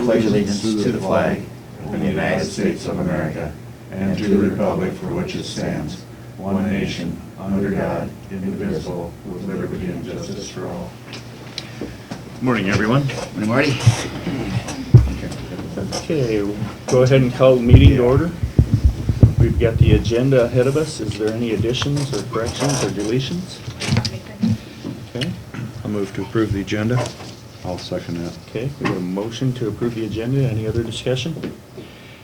pledge allegiance to the flag of the United States of America and to the republic for which it stands, one nation, under God, indivisible, with liberty and justice for all. Good morning, everyone. Good morning. Okay, we'll go ahead and call the meeting to order. We've got the agenda ahead of us. Is there any additions or corrections or deletions? Okay, I'll move to approve the agenda. I'll second that. okay, we have a motion to approve the agenda. Any other discussion?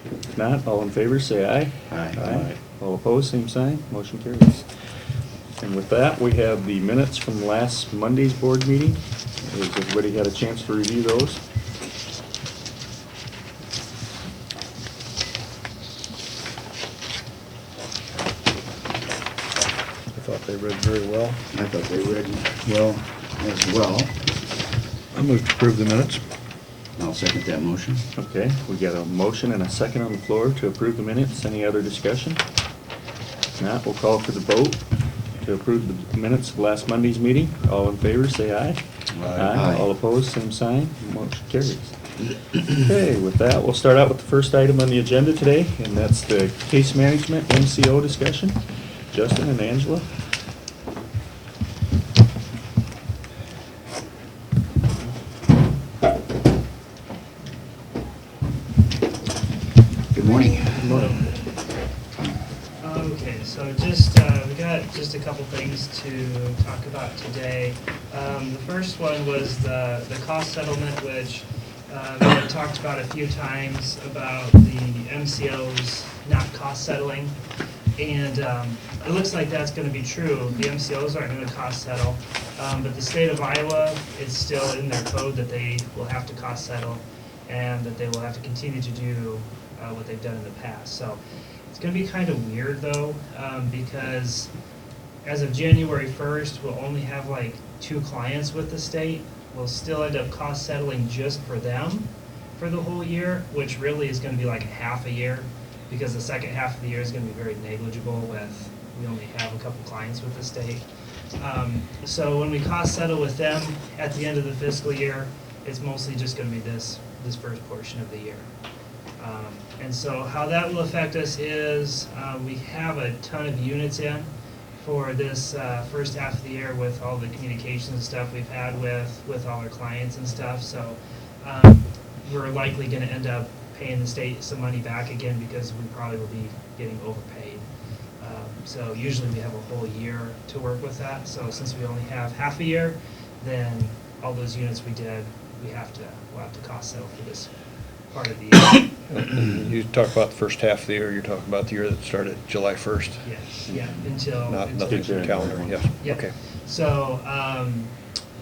If not, all in favor, say aye. Aye. All opposed, same sign. Motion carries. And with that, we have the minutes from last Monday's board meeting. Has everybody had a chance to review those? I thought they read very well. I thought they read well as well. I move to approve the minutes. I'll second that motion. Okay, we got a motion and a second on the floor to approve the minutes. Any other discussion? If not, we'll call for the vote to approve the minutes of last Monday's meeting. All in favor, say aye. Aye. All opposed, same sign. Motion carries. Okay, with that, we'll start out with the first item on the agenda today, and that's the case management MCO discussion. Justin and Angela. Good morning. Good morning. Okay, so we got just a couple things to talk about today. The first one was the cost settlement, which we had talked about a few times about the MCOs not cost settling. And it looks like that's going to be true. The MCOs aren't going to cost settle, but the state of Iowa, it's still in their code that they will have to cost settle and that they will have to continue to do what they've done in the past. So it's going to be kind of weird though, because as of January 1st, we'll only have like 2 clients with the state. We'll still end up cost settling just for them for the whole year, which really is going to be like half a year, because the second half of the year is going to be very negligible with, we only have a couple clients with the state. So when we cost settle with them at the end of the fiscal year, it's mostly just going to be this first portion of the year. And so how that will affect us is we have a ton of units in for this first half of the year with all the communications and stuff we've had with all our clients and stuff. So we're likely going to end up paying the state some money back again because we probably will be getting overpaid. So usually we have a whole year to work with that. So since we only have half a year, then all those units we did, we'll have to cost settle for this part of the year. You talk about the first half of the year, you're talking about the year that started July 1st? Yes, yeah, until. Nothing's in the calendar, yes. Yep. Okay. So,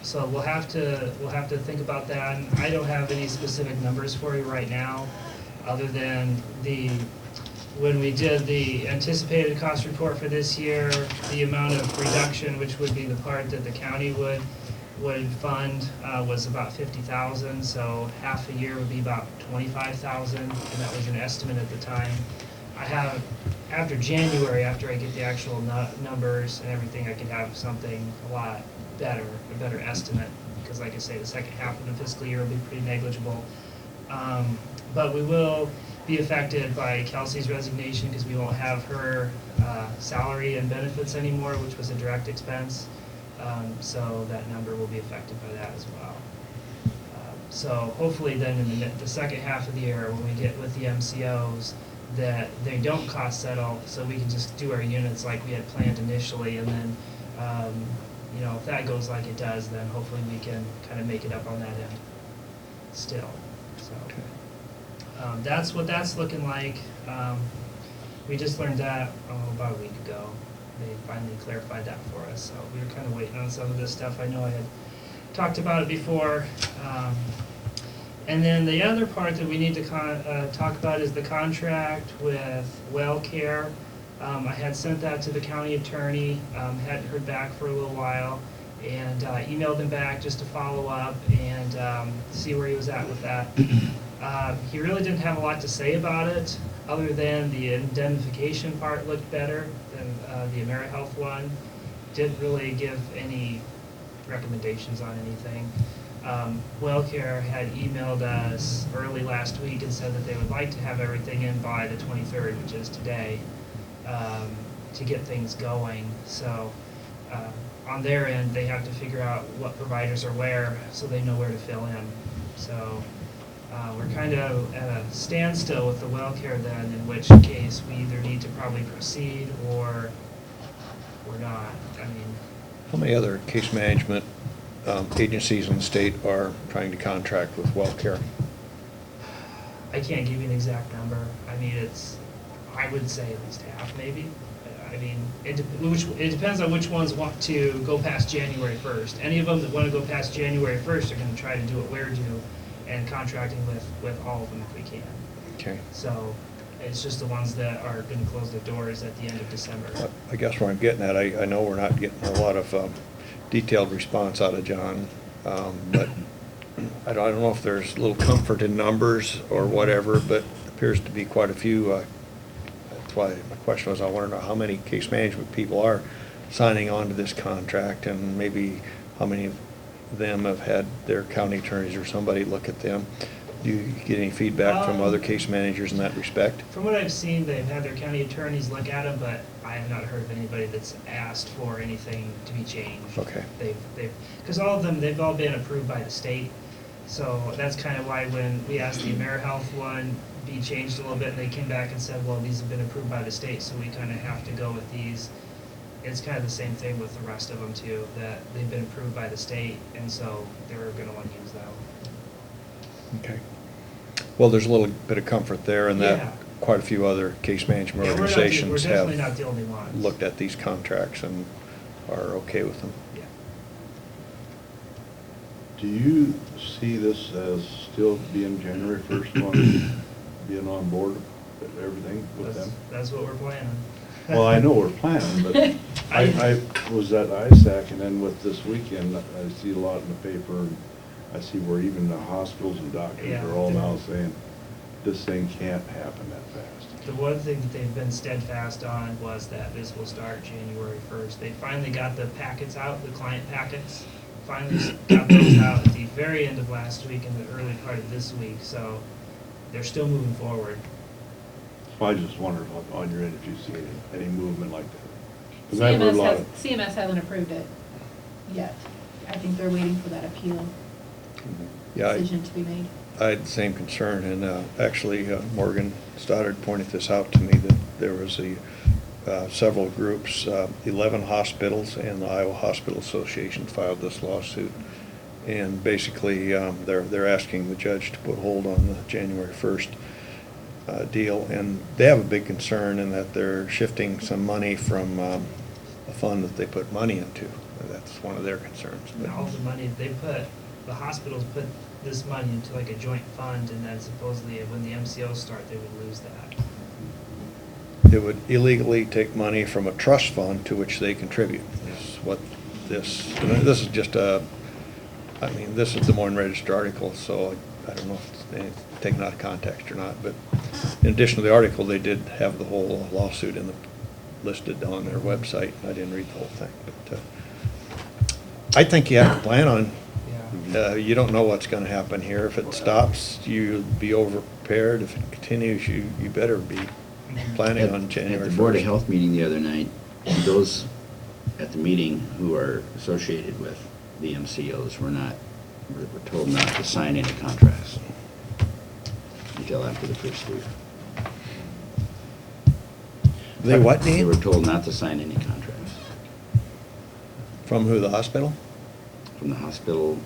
so we'll have to think about that. And I don't have any specific numbers for you right now, other than when we did the anticipated cost report for this year, the amount of reduction, which would be the part that the county would fund, was about $50,000. So half a year would be about $25,000, and that was an estimate at the time. I have, after January, after I get the actual numbers and everything, I could have something a lot better, a better estimate, because like I say, the second half of the fiscal year will be pretty negligible. But we will be affected by Kelsey's resignation because we won't have her salary and benefits anymore, which was a direct expense. So that number will be affected by that as well. So hopefully then in the second half of the year, when we get with the MCOs, that they don't cost settle, so we can just do our units like we had planned initially, and then you know, if that goes like it does, then hopefully we can kind of make it up on that end still. So that's what that's looking like. We just learned that about a week ago. They finally clarified that for us, so we were kind of waiting on some of this stuff. I know I had talked about it before. And then the other part that we need to talk about is the contract with WellCare. I had sent that to the county attorney, hadn't heard back for a little while, and emailed him back just to follow up and see where he was at with that. He really didn't have a lot to say about it, other than the indemnification part looked better than the AmeriHealth one. Didn't really give any recommendations on anything. WellCare had emailed us early last week and said that they would like to have everything in by the 23rd, which is today, to get things going. So on their end, they have to figure out what providers are where so they know where to fill in. So we're kind of at a standstill with the WellCare then, in which case we either need to probably proceed or not. I mean, How many other case management agencies in the state are trying to contract with WellCare? I can't give you an exact number. I mean, I would say at least half, maybe. I mean, it depends on which ones want to go past January 1st. Any of them that want to go past January 1st are going to try to do what we're doing and contracting with all of them if we can. Okay. So it's just the ones that are going to close their doors at the end of December. I guess where I'm getting at, I know we're not getting a lot of detailed response out of John, but I don't know if there's a little comfort in numbers or whatever, but appears to be quite a few. That's why my question was, I want to know how many case management people are signing on to this contract, and maybe how many of them have had their county attorneys or somebody look at them. Do you get any feedback from other case managers in that respect? From what I've seen, they've had their county attorneys look at them, but I have not heard of anybody that's asked for anything to be changed. Okay. Because all of them, they've all been approved by the state. So that's kind of why when we asked the AmeriHealth one be changed a little bit, they came back and said, well, these have been approved by the state, so we kind of have to go with these. It's kind of the same thing with the rest of them too, that they've been approved by the state, and so they're going to want to use that one. Okay. Well, there's a little bit of comfort there in Yeah. that quite a few other case management Yeah, organizations we're definitely not have the only ones. looked at these contracts and are okay with them. Yeah. Do you see this as still being January 1st one, being on board with everything with them? That's what we're planning. Well, I know we're planning, but I was at ISAC, and then with this weekend, I see a lot in the paper, and I see where even the hospitals and doctors Yeah. are all now saying, this thing can't happen that fast. The one thing that they've been steadfast on was that this will start January 1st. They finally got the packets out, the client packets, finally got those out at the very end of last week and the early part of this week, so they're still moving forward. I just wondered on your end if you see any movement like that. 'Cause I've heard a lot of, CMS hasn't approved it yet. I think they're waiting for that appeal Yeah, decision to be made. I had the same concern, and actually Morgan Stoddard pointed this out to me, that there was several groups, 11 hospitals and the Iowa Hospital Association filed this lawsuit. And basically, they're asking the judge to put hold on the January 1st deal. And they have a big concern in that they're shifting some money from a fund that they put money into. That's one of their concerns. And all the money, the hospitals put this money into like a joint fund, and then supposedly when the MCOs start, they would lose that. They would illegally take money from a trust fund to which they contribute. Is what this is just this is the Des Moines Register article, so I don't know if it's taken out of context or not, but in addition to the article, they did have the whole lawsuit listed on their website. I didn't read the whole thing, but I think you have to plan on. Yeah. You don't know what's going to happen here. If it stops, you'll be over-prepared. If it continues, you better be planning on January 1st. At the Board of Health meeting the other night, those at the meeting who are associated with the MCOs were told not to sign any contracts until after the first week. They what, They Dean? were told not to sign any contracts. From who, the hospital? From the hospital,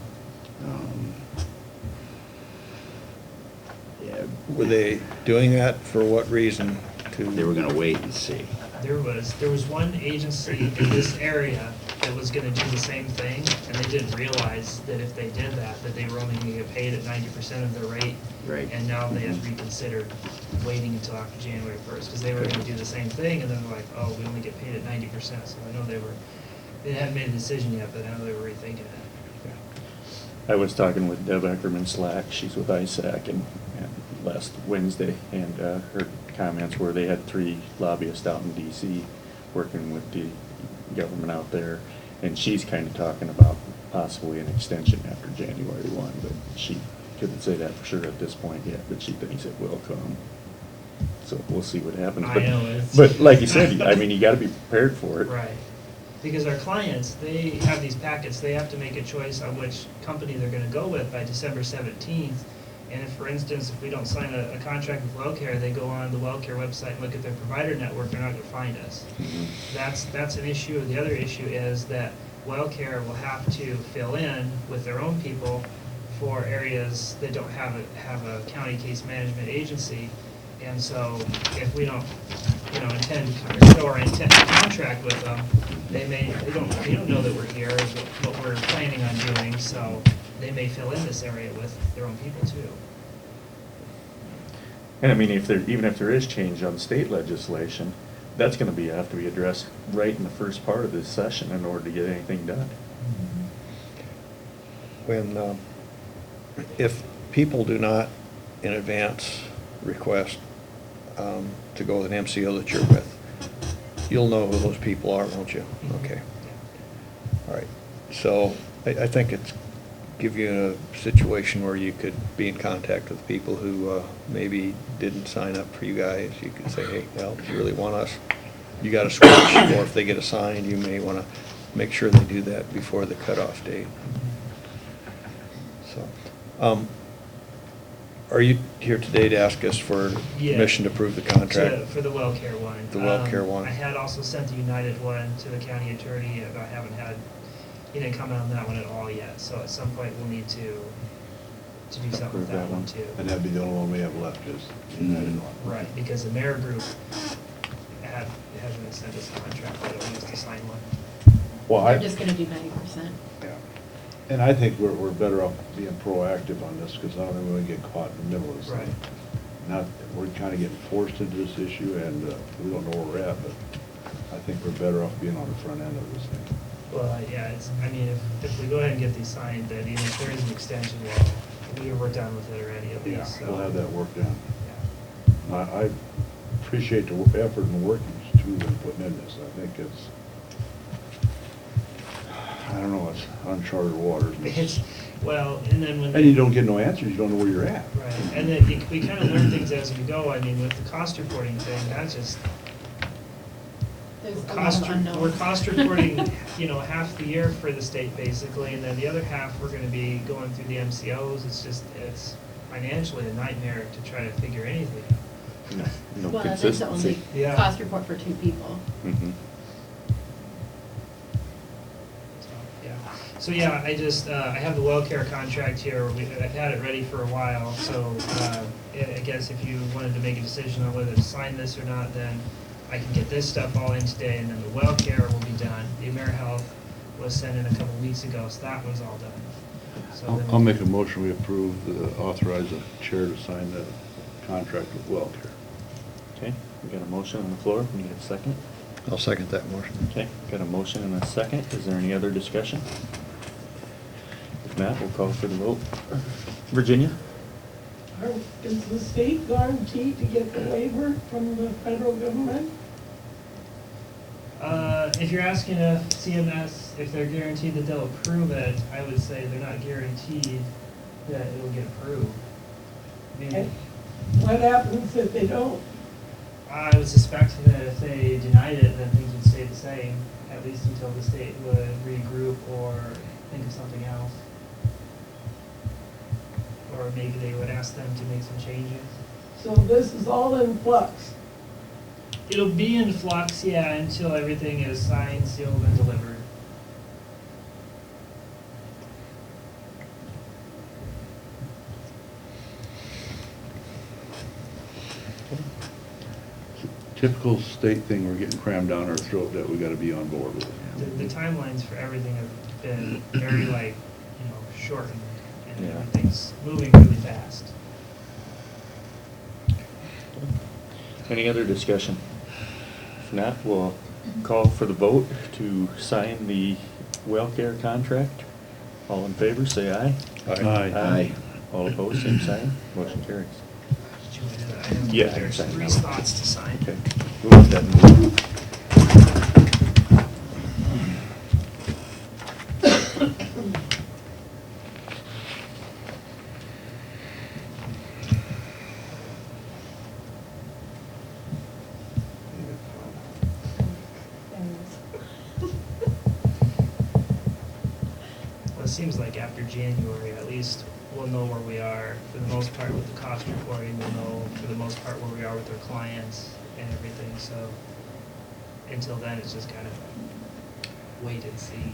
yeah. Were they doing that for what reason? They were gonna wait and see. There was one agency in this area that was gonna do the same thing, and they didn't realize that if they did that they were only gonna get paid at 90% of their rate. Right. And now they have reconsidered waiting until after January 1st, because they were gonna do the same thing, and then they're like, oh, we only get paid at 90%, so I know they hadn't made a decision yet, but I know they were rethinking it. I was talking with Deb Eckerman Slack, she's with ISAC, and last Wednesday, and her comments were they had 3 lobbyists out in DC working with the government out there, and she's kind of talking about possibly an extension after January 1, but she couldn't say that for sure at this point yet, but she thinks it will come. So we'll see what happens. I But- know, it's- But like you said, I mean, you gotta be prepared for it. Right. Because our clients, they have these packets, they have to make a choice on which company they're gonna go with by December 17th. And if, for instance, if we don't sign a contract with WellCare, they go on the WellCare website and look at their provider network, they're not gonna find us. Mhm. That's an issue. The other issue is that WellCare will have to fill in with their own people for areas that don't have a county case management agency. And so if we don't, intend to, or intent to contract with them, they don't know that we're here, is what we're planning on doing, so they may fill in this area with their own people too. And I mean, even if there is change on state legislation, that's gonna have to be addressed right in the first part of this session in order to get anything done. When, if people do not in advance request to go with an MCO that you're with, you'll know who those people are, won't you? Okay. All right. So I think it's give you a situation where you could be in contact with people who maybe didn't sign up for you guys. You could say, hey, well, if you really want us, you got to switch. Or if they get assigned, you may want to make sure they do that before the cutoff date. So, are you here today to ask us for Yeah. permission to approve the contract? For the WellCare one. The WellCare one. I had also sent the United one to the county attorney, and I haven't had, he didn't comment on that one at all yet, so at some point we'll need to do something Approve with that that one one. too. And that'd be the only one we have left, is United one. Right, because the mayor group hasn't sent us a contract, but we used to sign one. Well, They're just gonna do 90%. Yeah. And I think we're better off being proactive on this, because I don't think we're gonna get caught in the middle of this thing. Right. Not, we're kind of getting forced into this issue, and we don't know where we're at, but I think we're better off being on the front end of this thing. Well, yeah, if we go ahead and get these signed, then even if there is an extension, well, we're done with it already at Yeah, least, so. we'll have that worked out. Yeah. I appreciate the effort and workings too they're putting in this. I think it's, I don't know, it's uncharted waters. Well, and then when. And you don't get no answers, you don't know where you're at. Right, and then we kind of learn things as we go. I mean, with the cost reporting thing, that's just, There's a lot cost, of unknowns. we're cost reporting, half the year for the state basically, and then the other half, we're gonna be going through the MCOs. It's financially a nightmare to try to figure anything out. No Well, that's the consistency. only Yeah. cost report for 2 people. Mhm. So, yeah, I just, I have the WellCare contract here, I've had it ready for a while, so, I guess if you wanted to make a decision on whether to sign this or not, then I can get this stuff all in today, and then the WellCare will be done. The AmeriHealth was sent in a couple weeks ago, so that one's all done. So then- I'll make a motion, we approve, authorize the chair to sign the contract with WellCare. Okay, we got a motion on the floor. We need a second. I'll second that motion. Okay, got a motion and a second. Is there any other discussion? If not, we'll call for the vote. Virginia? Is the state guaranteed to get the waiver from the federal government? If you're asking if CMS, if they're guaranteed that they'll approve it, I would say they're not guaranteed that it'll get approved. I And mean, what happens if they don't? I would suspect that if they denied it, then things would stay the same, at least until the state would regroup or think of something else. Or maybe they would ask them to make some changes. So this is all in flux. It'll be in flux, yeah, until everything is signed, sealed, and delivered. Typical state thing, we're getting crammed down our throat that we gotta be on board with. The timelines for everything have been very shortened, and Yeah. everything's moving really fast. Any other discussion? If not, we'll call for the vote to sign the WellCare contract. All in favor, say aye. Aye. All opposed, same sign. Motion carries. Did you want to do that? I have- Yeah, I can There's sign 3 that one. spots to sign. Okay. We'll let that move. seems like after January, at least, we'll know where we are. For the most part with the cost reporting, we'll know for the most part where we are with our clients and everything, so until then, it's just kind of wait and see.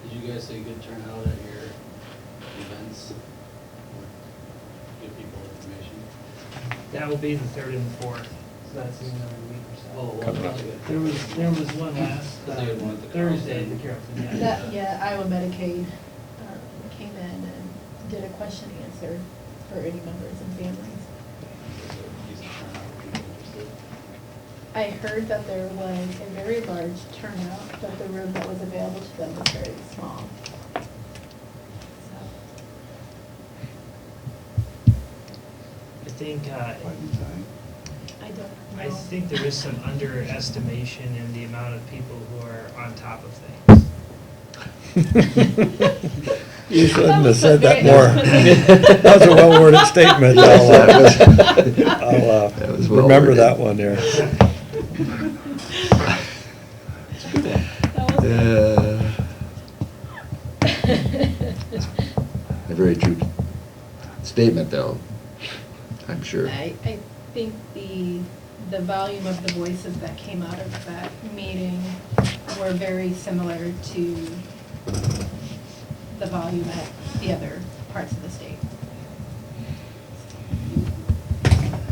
Did you guys say good turnout at your events? Give people information? That will be the 3rd and the 4th, so that's in another week or so. Oh, well, Coming up. There was one last They had one at the Carroll Thursday, Center. the Carrollton, That, yeah, Iowa Medicaid came in and did a question and answer for any members and families. Decent turnout for people interested. I heard that there was a very large turnout, but the room that was available to them was very small. So, I think, I don't know. I think there is some underestimation in the amount of people who are on top of things. You shouldn't have said that That was more. That was a well-worded statement. I'll That was well remember worded. that one there. A very true statement, though, I'm sure. I think the volume of the voices that came out of that meeting were very similar to the volume at the other parts of the state.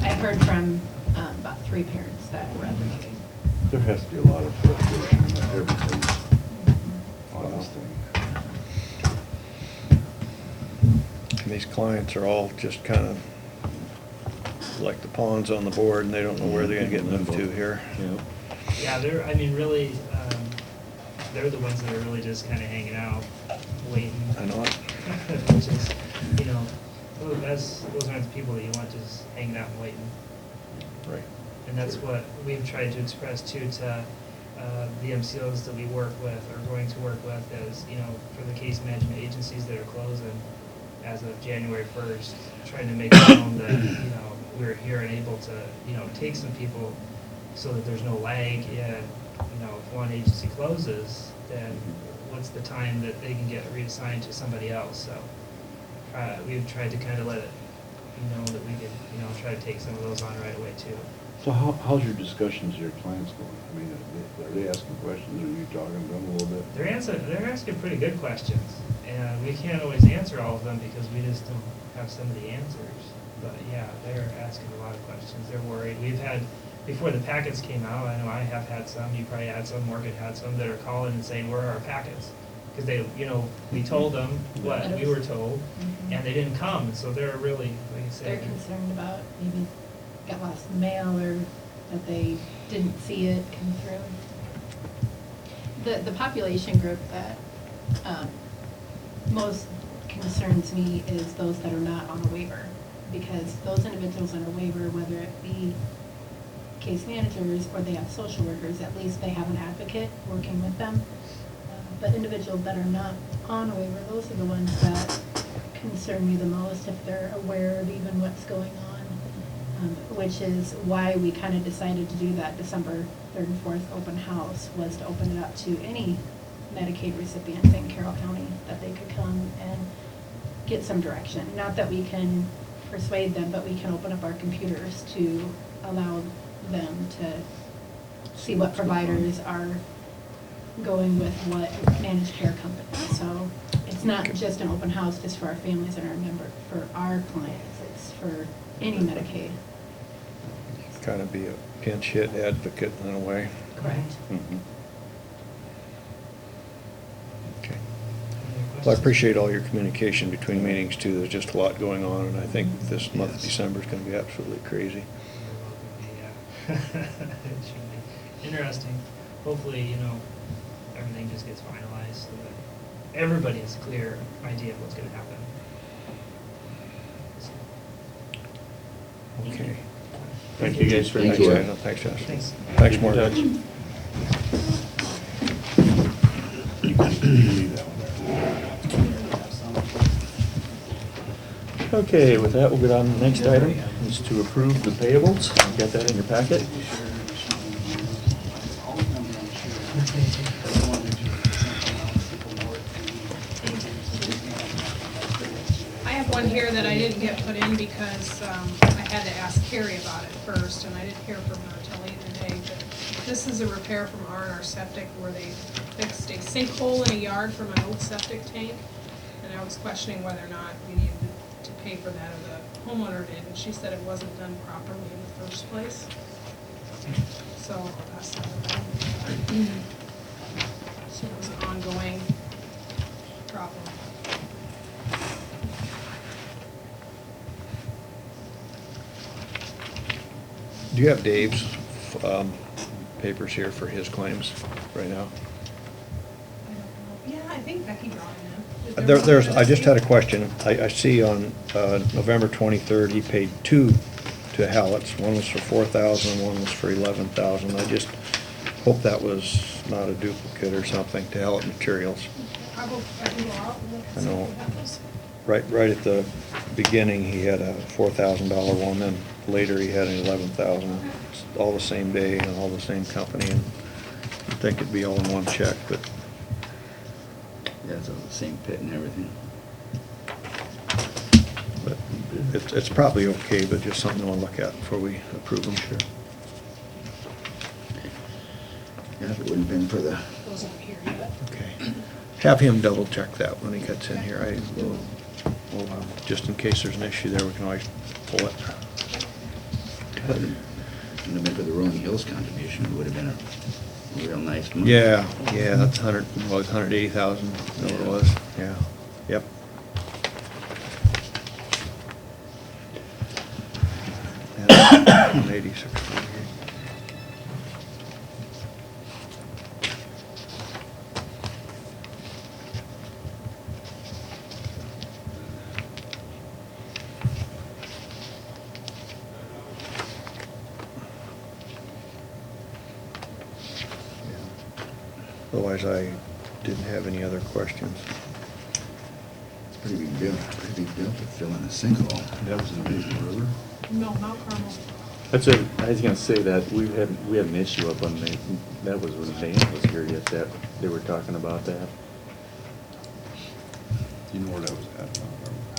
I heard from about 3 parents that were at the meeting. There has to be a lot of frustration with everything on this thing. And these clients are all just kind of like the pawns on the board, and they don't know where they're gonna get moved to here. Yeah. Yeah, they're, I mean, really, they're the ones that are really just kind of hanging out, waiting. I know it. Which is, you know, those aren't the people that you want just hanging out and waiting. Right. And that's what we've tried to express too to the MCOs that we work with, or going to work with, as, you know, for the case management agencies that are closing as of January 1st, trying to make it known that, you know, we're here and able to, you know, take some people so that there's no lag in, you know, if one agency closes, then what's the time that they can get reassigned to somebody else, so we've tried to kind of let it, you know, that we could, you know, try to take some of those on right away too. So how's your discussions with your clients going? I mean, are they asking questions, or are you talking to them a little bit? They're asking pretty good questions, and we can't always answer all of them because we just don't have some of the answers. But yeah, they're asking a lot of questions. They're worried. We've had, before the packets came out, I know I have had some, you probably had some, Morgan had some, that are calling and saying, where are our packets? Because they, you know, we told them what we were told, and they didn't come, and so they're really, like I said. They're concerned about maybe got lost in the mail, or that they didn't see it come through. The population group that most concerns me is those that are not on a waiver, because those individuals on a waiver, whether it be case managers or they have social workers, at least they have an advocate working with them. But individuals that are not on a waiver, those are the ones that concern me the most, if they're aware of even what's going on, which is why we kind of decided to do that December 3rd and 4th open house, was to open it up to any Medicaid recipients in Carroll County, that they could come and get some direction. Not that we can persuade them, but we can open up our computers to allow them to see what providers are going with what managed care companies. So it's not just an open house just for our families and our members, for our clients, it's for any Medicaid. Kind of be a pinch hit advocate in a way. Correct. Mhm. Okay. Well, I appreciate all your communication between meetings too. There's just a lot going on, and I think this month of Yes. December is going to be absolutely crazy. Yeah. It should be interesting. Hopefully, you know, everything just gets finalized so that everybody has a clear idea of what's gonna happen. Okay. Thank you guys for Thank your you. time. Thanks, Josh. Thanks. Thanks, Keep in Morgan. touch. You can leave that one there. Okay, with that, we'll get on to the next item, is to approve the payables. You got that in your packet? have one here that I didn't get put in because I had to ask Carrie about it first, and I didn't hear from her until late in the day. But this is a repair from R&R Septic where they fixed a sinkhole in a yard from an old septic tank. And I was questioning whether or not we needed to pay for that, or the homeowner did, and she said it wasn't done properly in the first place. So that's that. So it was an ongoing problem. Do you have Dave's papers here for his claims right now? I don't know. Yeah, I think Becky brought him in. Is There's, one I just had a receipt? question. I see on November 23rd, he paid two to Hallett's. One was for $4,000, and one was for $11,000. I just hope that was not a duplicate or something to Hallett Materials. I can go out and look and I see know. if we have those. Right at the beginning, he had a $4,000 one, then later he had an $11,000. It's all the same day and all the same company, and you'd think it'd be all in one check, but Yeah, it's all the same pit and everything. but it's probably okay, but just something to look at before we approve them. Sure. Yeah, if it wouldn't have been for the, Those aren't here yet. Okay. Have him double check that when he gets in here. I will, just in case there's an issue there, we can always pull it. if it wouldn't have been for the Rolling Hills contribution, it would have been a real nice month. Yeah, that's 180,000, is that what it was? Yeah, yep. Yeah, 186. Otherwise, I didn't have any other questions. It's a pretty big deal to fill in a sinkhole. That was in the Mason River? No, Mount Carmel. That's what, I was gonna say that we had an issue up on the, that was when Dan was here yet, that, they were talking about that. Do you know where that was at?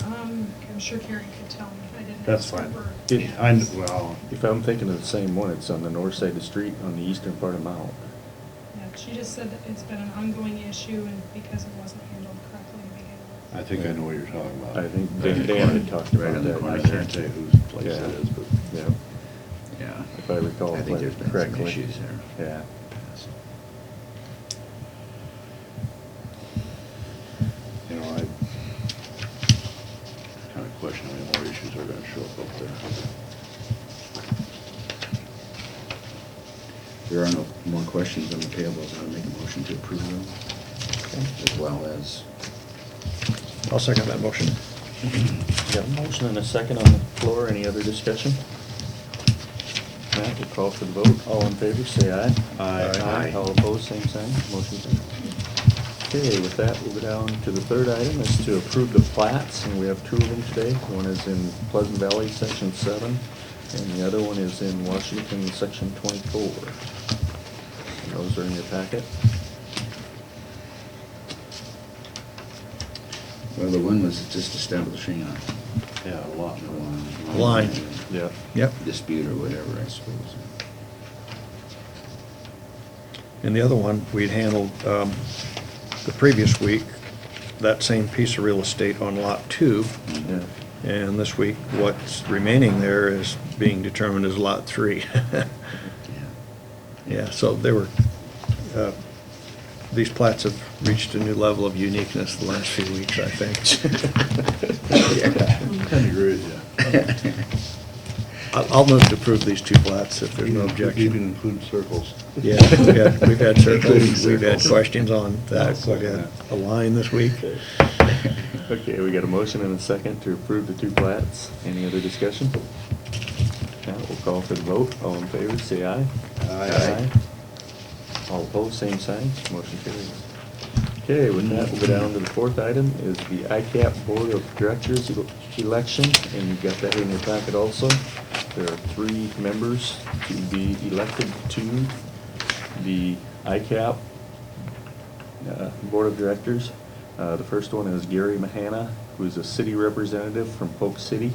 I'm sure Carrie could tell me. I didn't. That's ask her fine. for- It- Well, If I'm thinking of the same one, it's on the north side of the street, on the eastern part of Mount. Yeah, she just said that it's been an ongoing issue and because it wasn't handled correctly to begin with. I think I know what you're talking about. I think Dan had talked Right about on the that. corner I there. can't tell you whose place Yeah. that is, but. Yeah, Yeah. if I recall I think there's been some correctly. issues there. Yeah. You know, I kind of question how many more issues are gonna show up there. There are no more questions on the payables. I'll make a motion to approve them, as well as, I'll second that motion. Got a motion and a second on the floor. Any other discussion? Matt, we'll call for the vote. All in favor, say aye. Aye. All opposed, same sign. Motion carries. Okay, with that, we'll go down to the third item, is to approve the plats, and we have two of them today. One is in Pleasant Valley, Section 7, and the other one is in Washington, Section 24. And those are in your packet. well, the one was just establishing a Yeah, a lot. Line. Yeah. Yep. dispute or whatever, I suppose. And the other one, we'd handled the previous week, that same piece of real estate on Lot 2. Yeah. And this week, what's remaining there is being determined as Lot 3. Yeah. Yeah, so they were, these plats have reached a new level of uniqueness the last few weeks, I think. Kind of agree with you. I'll move to approve these two plats if there's no You can objection. include circles. Yeah, we've had circles, we've had questions on that, I'll second we've had that. a line this week. Okay, we got a motion and a second to approve the two plats. Any other discussion? Now, we'll call for the vote. All in favor, say aye. Aye. All opposed, same sign. Motion carries. Okay, with that, we'll go down to the fourth item, is the ICAP Board of Directors election, and you've got that in your packet also. There are 3 members to be elected to the ICAP Board of Directors. The first one is Gary Mahana, who's a city representative from Polk City.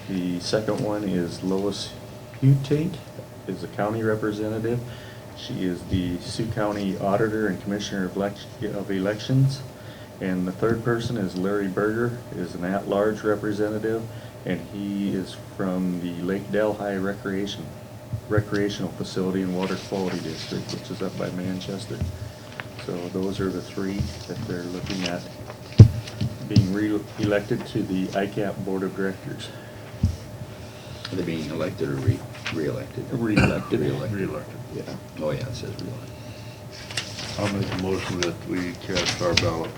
The second one is Lois Hutate, is a county representative. She is the Sioux County Auditor and Commissioner of Elections. And the third person is Larry Berger, is an at-large representative, and he is from the Lake Delhi recreational facility and water quality district, which is up by Manchester. So those are the three that they're looking at being re-elected to the ICAP Board of Directors. Are they being elected or re-elected? Re-elected. Re-elected. Yeah. Oh, yeah, it says re-elected. I'll make a motion that we cast our ballot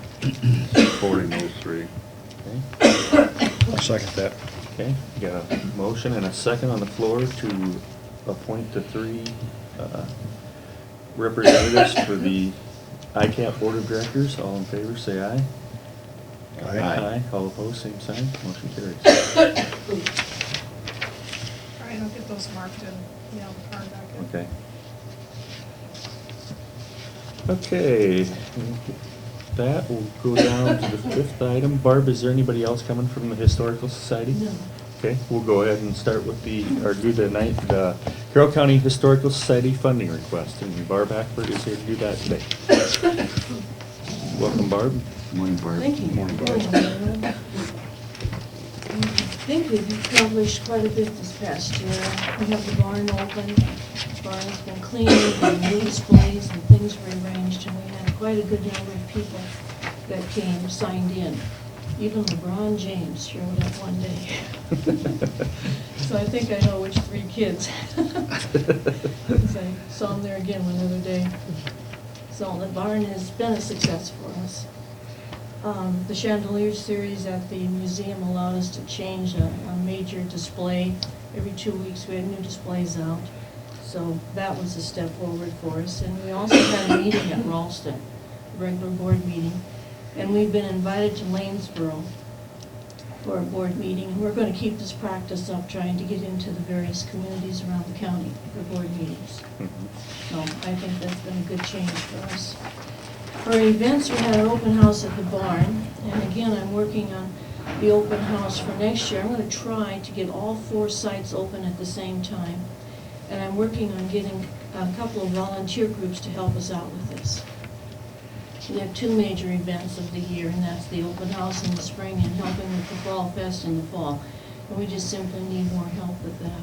supporting those three. Okay. I'll second that. Okay, got a motion and a second on the floor to appoint the three representatives for the ICAP Board of Directors. All in favor, say aye. Aye. All opposed, same sign. Motion carries. All right, I'll get those marked and nail the card back in. Okay. Okay, that will go down to the fifth item. Barb, is there anybody else coming from the Historical Society? No. Okay, we'll go ahead and start with do the Carroll County Historical Society funding request. And Barb Hackford is here to do that today. Welcome, Barb. Morning, Barb. Thank you. Morning, Barb. I think we've accomplished quite a bit this past year. We have the barn open, the barn's been cleaned, and new displays and things rearranged, and we had quite a good number of people that came, signed in. Even LeBron James showed up one day. So I think I know which three kids. 'Cause I saw him there again one other day. So the barn has been a success for us. The chandelier series at the museum allowed us to change a major display. Every 2 weeks we had new displays out. So that was a step forward for us. And we also had a meeting at Ralston, a regular board meeting. And we've been invited to Lanesboro for a board meeting. And we're going to keep this practice up, trying to get into the various communities around the county for board meetings. So I think that's been a good change for us. For events, we had an open house at the barn, and again, I'm working on the open house for next year. I'm going to try to get all 4 sites open at the same time, and I'm working on getting a couple of volunteer groups to help us out with this. We have 2 major events of the year, and that's the open house in the spring and helping with the Fall Fest in the fall. And we just simply need more help with that,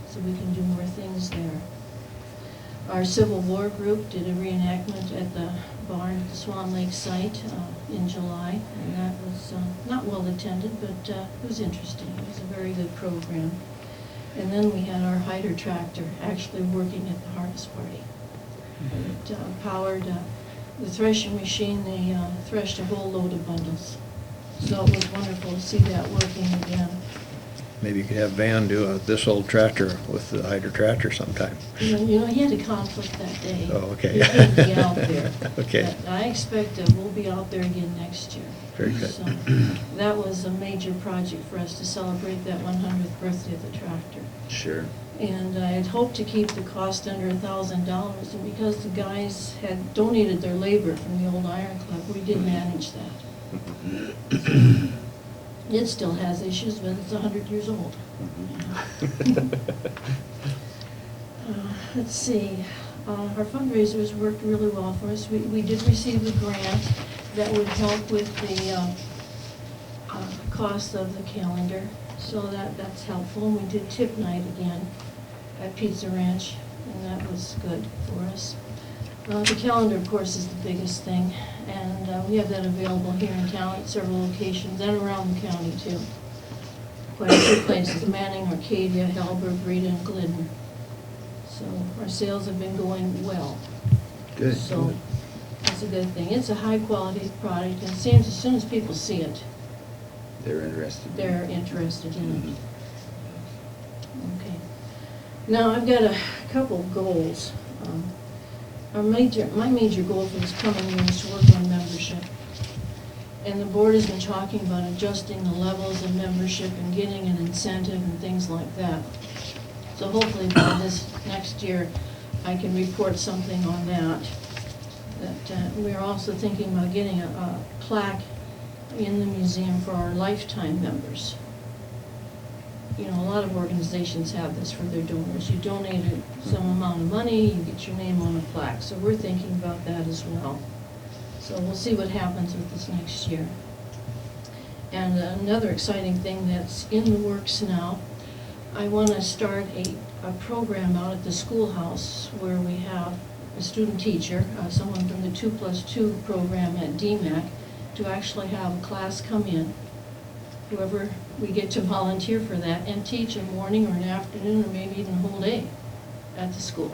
so we can do more things there. Our Civil War group did a reenactment at the barn at the Swan Lake site in July, and that was not well attended, but it was interesting. It was a very good program. And then we had our Hyder tractor actually working at the harvest party. It powered the threshing machine. They threshed a whole load of bundles. So it was wonderful to see that working again. Maybe you could have Van do this old tractor with the Hyder tractor sometime. You know, he had a conflict that day. Oh, okay. He couldn't be out there. Okay. But I expect that we'll be out there again next year. Very good. So that was a major project for us to celebrate that 100th birthday of the tractor. Sure. And I had hoped to keep the cost under $1,000, and because the guys had donated their labor from the old Iron Club, we did manage that. It still has issues, but it's 100 years old. Let's see, our fundraisers worked really well for us. We did receive a grant that would help with the cost of the calendar, so that's helpful. And we did tip night again at Pizza Ranch, and that was good for us. The calendar, of course, is the biggest thing, and we have that available here in town at several locations and around the county, too. Quite a few places, Manning, Arcadia, Halberg, Rita, and Glidden. So our sales have been going well. Good. So that's a good thing. It's a high-quality product, and it seems as soon as people see it, They're interested. they're interested in it. Okay. Now, I've got a couple of goals. My major goal for this coming year is to work on membership. And the board has been talking about adjusting the levels of membership and getting an incentive and things like that. So hopefully by this next year, I can report something on that. We're also thinking about getting a plaque in the museum for our lifetime members. You know, a lot of organizations have this for their donors. You donate some amount of money, you get your name on a plaque. So we're thinking about that as well. So we'll see what happens with this next year. And another exciting thing that's in the works now, I want to start a program out at the schoolhouse where we have a student teacher, someone from the 2+2 program at DMAC, to actually have a class come in, whoever we get to volunteer for that, and teach a morning or an afternoon or maybe even a whole day at the school.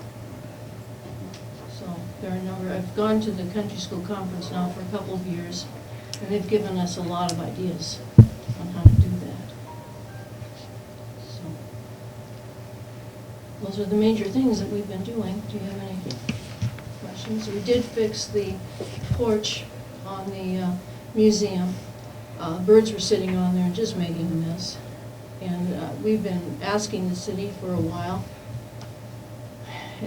So there are a number, I've gone to the country school conference now for a couple of years, and they've given us a lot of ideas on how to do that. So those are the major things that we've been doing. Do you have any questions? We did fix the porch on the museum. Birds were sitting on there and just making a mess. And we've been asking the city for a while,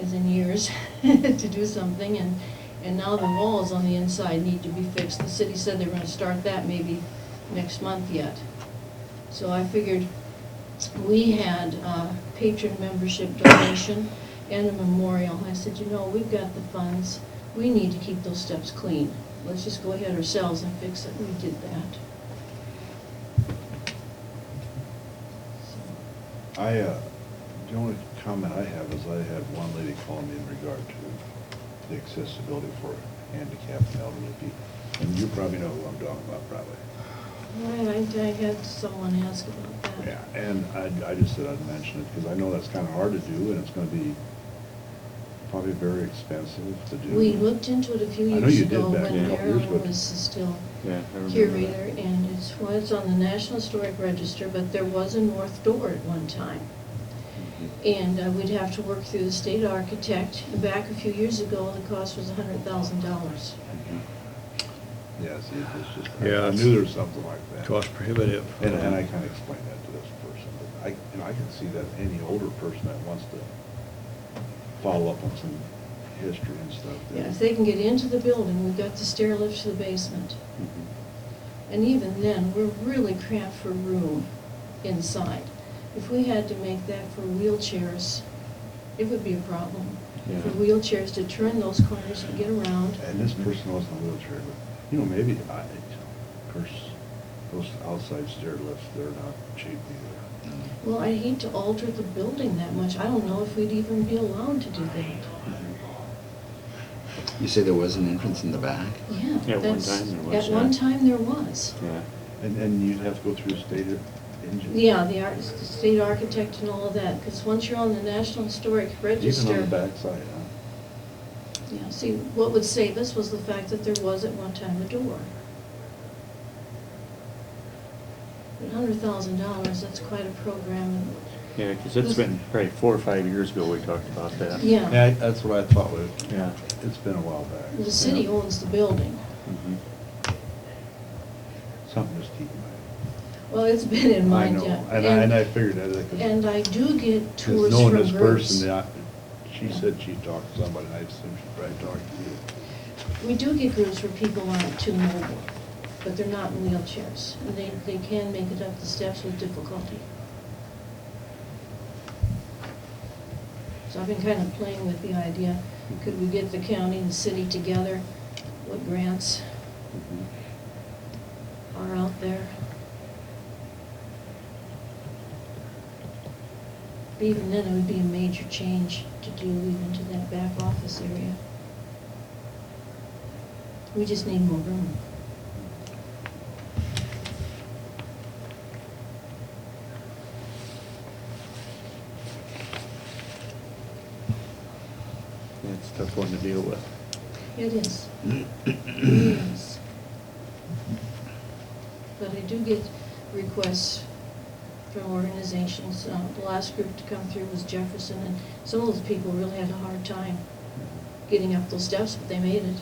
as in years, to do something, and now the walls on the inside need to be fixed. The city said they were gonna start that maybe next month yet. So I figured we had a patron membership donation and a memorial. I said, you know, we've got the funds. We need to keep those steps clean. Let's just go ahead ourselves and fix it. We did that. The only comment I have is I had one lady call me in regard to the accessibility for handicapped and elderly people. And you probably know who I'm talking about, probably. Right, I had someone ask about that. Yeah, and I just said I'd mention it, because I know that's kind of hard to do, and it's going to be probably very expensive to do. We looked into it a few I know years you did ago back when a couple years Carroll ago. was still Yeah, I remember curator, that. and it's on the National Historic Register, but there was a north door at one time. And we'd have to work through the state architect. And back a few years ago, the cost was $100,000. Yeah, see, it's just, Yeah, I it's knew there was something like that. Cost prohibitive. And I kind of explained that to this person, but I can see that any older person that wants to follow up on some history and stuff. Yeah, if they can get into the building, we've got the stair lift to the basement. And even then, we're really cramped for room inside. If we had to make that for wheelchairs, it would be a problem. Yeah. For wheelchairs to turn those corners and get around. And this person was in a wheelchair, but, you know, maybe, of course, those outside stair lifts, they're not cheap either. Well, I'd hate to alter the building that much. I don't know if we'd even be allowed to do that. You say there was an entrance in the back? Yeah. At one that's- time there was, At one yeah. time there was. Yeah. And you'd have to go through a state engineer. Yeah, the state architect and all of that, because once you're on the National Historic Register. Even on the backside, huh? Yeah, see, what would save us was the fact that there was at one time a door. $100,000, that's quite a program. Yeah, because it's been probably 4 or 5 years ago we talked about that. Yeah, Yeah, that's what I thought was, Yeah. it's been a while back. the city owns the building. Mhm. Something just keep in mind. Well, it's been in I mind, know, yeah. and I figured that. And I do get Because tours knowing from this groups. person, she said she talked to somebody, and I assume she probably talked to you. We do get groups where people aren't too mobile, but they're not in wheelchairs. And they can make it up the steps with difficulty. So I've been kind of playing with the idea, could we get the county and the city together? What grants are out there? But even then, it would be a major change to do even to that back office area. We just need more room. Yeah, it's a tough one to deal with. It is. It is. But I do get requests from organizations. The last group to come through was Jefferson, and some of those people really had a hard time getting up those steps, but they made it.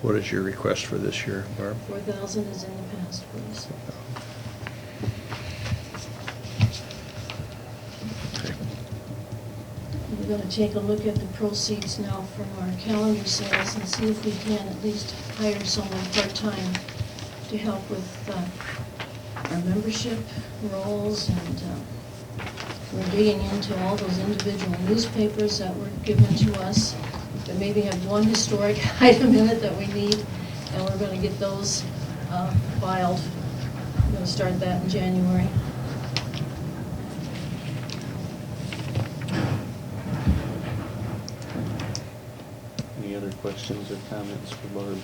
What is your request for this year, Barb? 4,000 is in the past, please. Okay. We gonna take a look at the proceeds now from our calendar sales and see if we can at least hire someone part-time to help with our membership roles, and we're digging into all those individual newspapers that were given to us that maybe have one historic item in it that we need, and we're gonna get those filed. We're gonna start that in January. Any other questions or comments for Barb?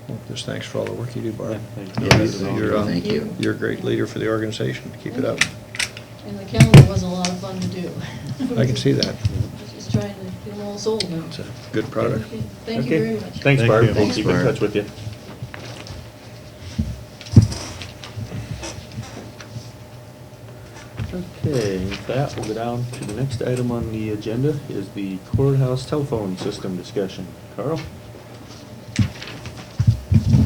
Well, just thanks for all the work you do, Barb. Yeah, thank you. You're, Thank you. You're a great leader for the organization. Keep it up. And the calendar was a lot of fun to do. I can see that. Just trying to get them all sold now. It's a good product. Okay, thank you Okay. very much. Thanks, Thank Barb. you. We'll Thanks, keep in Barb. touch with you. Okay, with that, we'll go down to the next item on the agenda is the courthouse telephone system discussion. Carl?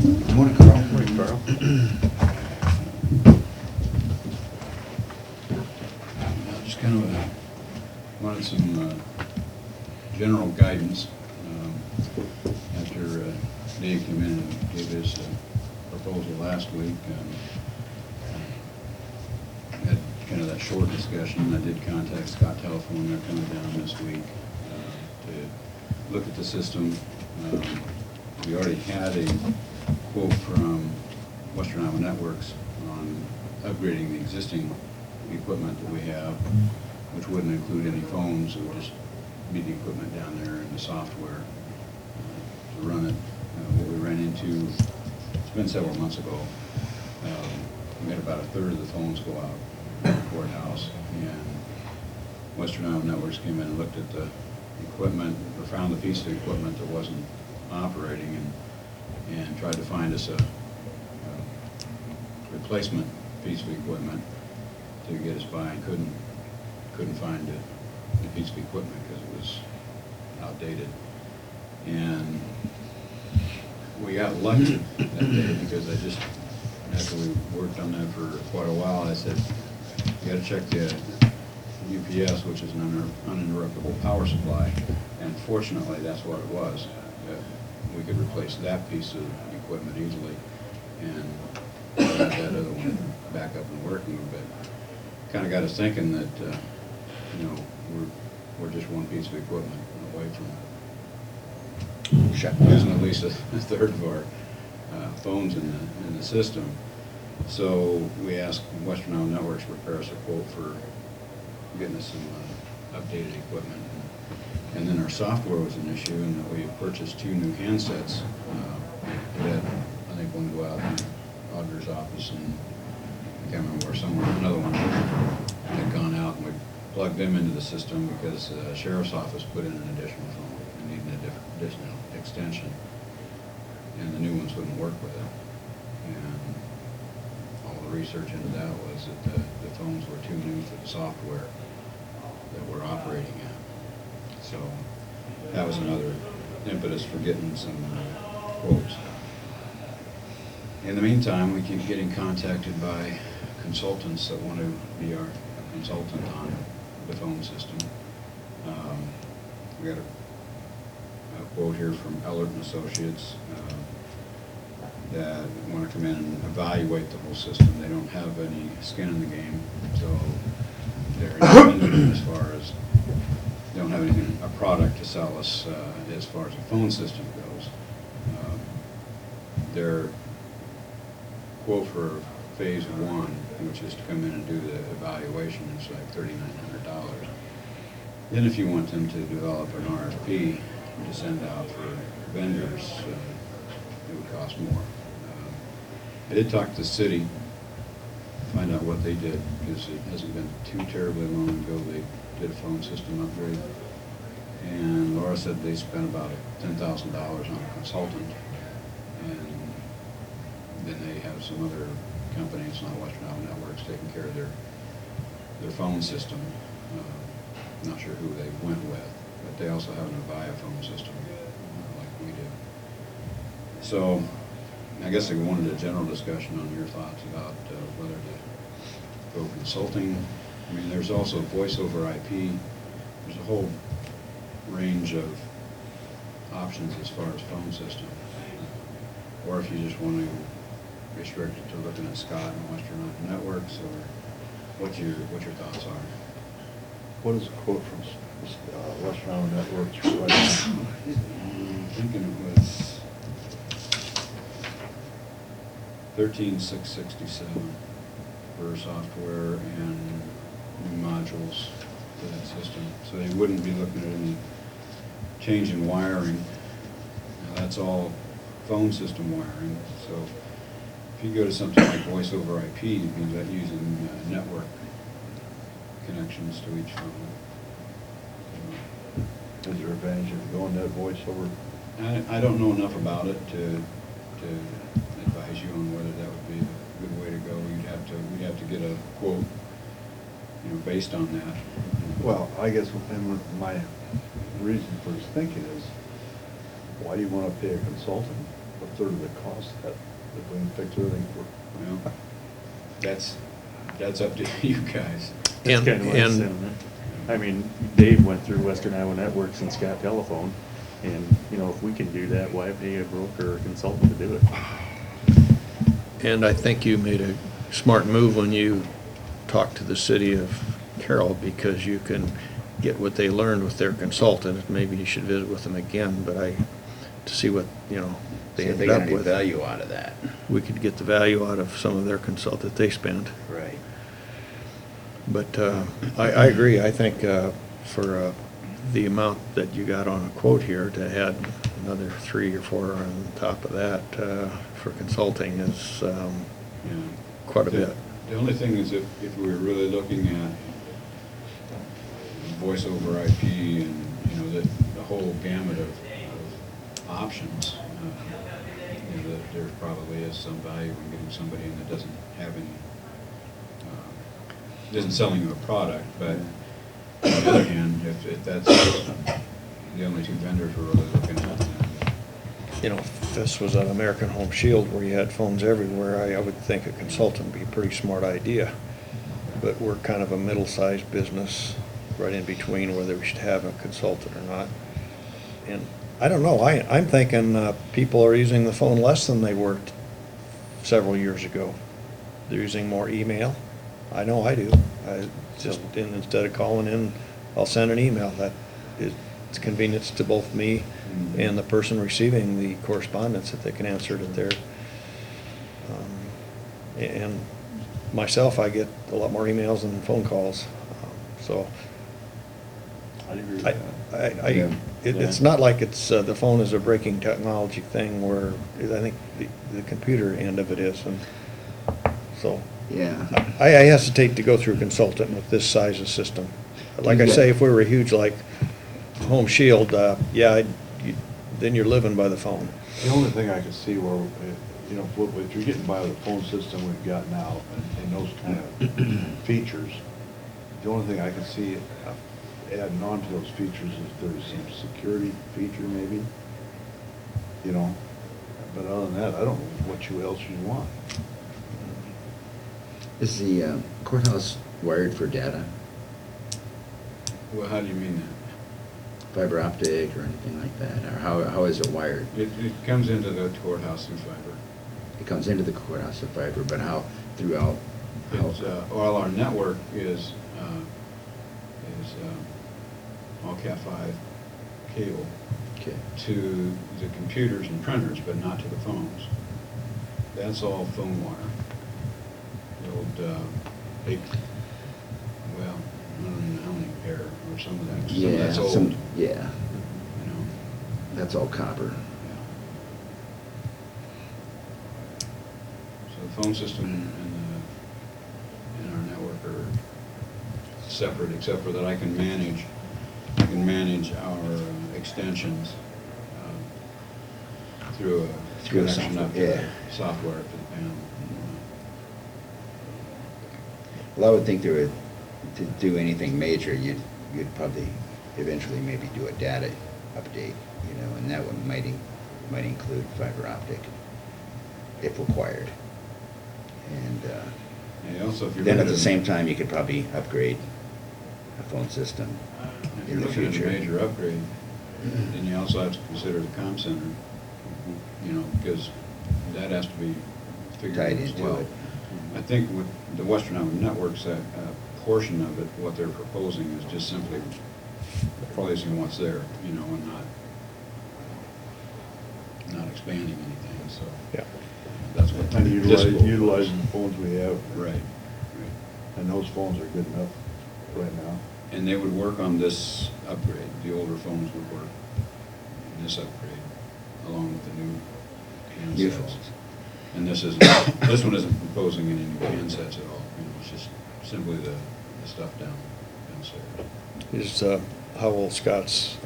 Good morning, Carl. Morning, Carl. Just kind of wanted some general guidance after Dave came in and gave his proposal last week. Had kind of that short discussion. I did contact Scott Telephone. They're coming down this week to look at the system. We already had a quote from Western Iowa Networks on upgrading the existing equipment that we have, which wouldn't include any phones. It would just be the equipment down there and the software to run it. What we ran into, it's been several months ago, we had about a third of the phones go out in the courthouse, and Western Iowa Networks came in and looked at the equipment, or found the piece of equipment that wasn't operating, and tried to find us a replacement piece of equipment to get us by, and couldn't find the piece of equipment because it was outdated. And we got lucky that day because after we worked on that for quite a while, I said, you gotta check the UPS, which is an uninterruptible power supply, and fortunately, that's what it was. We could replace that piece of equipment easily, and got that other one back up and working, but kind of got us thinking that, we're just one piece of equipment away from losing at least a third of our phones in the system. So we asked Western Iowa Networks to prepare us a quote for getting us some updated equipment. And then our software was an issue, and that we had purchased 2 new handsets. We had, I think, one go out in the auditor's office, and I can't remember where, somewhere, another one had gone out, and we plugged them into the system because the sheriff's office put in an additional phone and needed an additional extension, and the new ones wouldn't work with it. And all the research into that was that the phones were too new for the software that we're operating at. So that was another impetus for getting some quotes. In the meantime, we keep getting contacted by consultants that want to be our consultant on the phone system. We got a quote here from Ellert and Associates that want to come in and evaluate the whole system. They don't have any skin in the game, so they're independent as far as they don't have anything, a product to sell us as far as the phone system goes. Their quote for phase 1, which is to come in and do the evaluation, is like $3,900. Then if you want them to develop an RFP to send out for vendors, it would cost more. I did talk to the city, find out what they did, because it hasn't been too terribly long ago they did a phone system upgrade. And Laura said they spent about $10,000 on a consultant, and then they have some other companies, not Western Iowa Networks, taking care of their phone system. Not sure who they went with, but they also have an Avaya phone system like we do. So I guess I wanted a general discussion on your thoughts about whether to go consulting I mean, there's also voice over IP. There's a whole range of options as far as phone system. Or if you just want to restrict it to looking at Scott and Western Networks, or what your thoughts are. What is a quote from Western Island Networks right now? I'm thinking it was 13,667 for software and new modules for that system. So they wouldn't be looking at any change in wiring. Now that's all phone system wiring. So if you go to something like voice over IP, you'd be using network connections to each phone. Is there advantage of going that voice over? I don't know enough about it to advise you on whether that would be a good way to go. We'd have to get a quote, based on that. Well, I guess, and my reason for this thinking is, why do you want to pay a consultant a third of the cost that if we can fix everything for? Well, that's up to you guys. And- That's kind of what I'm saying. I mean, Dave went through Western Iowa Networks and Scott Telephone, and, if we can do that, why pay a broker or a consultant to do it? And I think you made a smart move when you talked to the city of Carroll, because you can get what they learned with their consultant. Maybe you should visit with them again, but to see what, they See if they ended got up any with. value out of that. We could get the value out of some of their consult that they spent. Right. But I agree. I think for the amount that you got on a quote here, to add another 3 or 4 on top of that for consulting is Yeah. quite a bit. The only thing is if we were really looking at voice over IP and, the whole gamut of options, that there probably is some value in getting somebody in that doesn't have any, isn't selling you a product, but on the other hand, if that's the only 2 vendors we're really looking at, then If this was an American Home Shield where you had phones everywhere, I would think a consultant would be a pretty smart idea. But we're kind of a middle-sized business, right in between whether we should have a consultant or not. And I don't know, I'm thinking people are using the phone less than they were several years ago. They're using more email. I know I do. Instead of calling in, I'll send an email. It's convenience to both me and the person receiving the correspondence, that they can answer it there. And myself, I get a lot more emails than phone calls. So I agree with that. it's not like the phone is a breaking technology thing, where I think the computer end of it is. And so Yeah. I hesitate to go through a consultant with this size of system. Like I say, if we were huge like Home Shield, then you're living by the phone. The only thing I could see where, if you're getting by with the phone system we've got now and those kind of features, the only thing I could see adding on to those features is there's some security feature maybe, but other than that, I don't know what else you want. Is the courthouse wired for data, well, how do you mean that? fiber optic or anything like that? Or how is it wired? It comes into the courthouse through fiber. It comes into the courthouse with fiber, but how throughout? It's, well, our network is all Cat5 cable Okay. to the computers and printers, but not to the phones. That's all phone wire. The old, big, well, I don't even know how many pair, or some of that. Some of that's old, Yeah, you know. that's all copper. So the phone system and our network are separate, except for that I can manage our extensions through a Through a connection up to software, the yeah. software to the panel. Well, I would think to do anything major, you'd probably eventually maybe do a data update, and that one might include fiber optic if required. And And also, if you're Then at looking the same time, you could probably upgrade a phone system If in you're the looking at a future. major upgrade, then you also have to consider the comm center, you know, because that has to be figured Tied in as into well. it. I think with the Western Iowa Networks, that portion of it, what they're proposing is just simply replacing what's there, you know, and not expanding anything, so. Yeah. That's what. And this quote was. utilizing the phones we have. Right, right. And those phones are good enough right now. And they would work on this upgrade, the older phones would work in this upgrade, along with the new New handsets. phones. And this one isn't proposing any new handsets at all, you know, it's just simply the stuff downstairs. Is, how will Scott's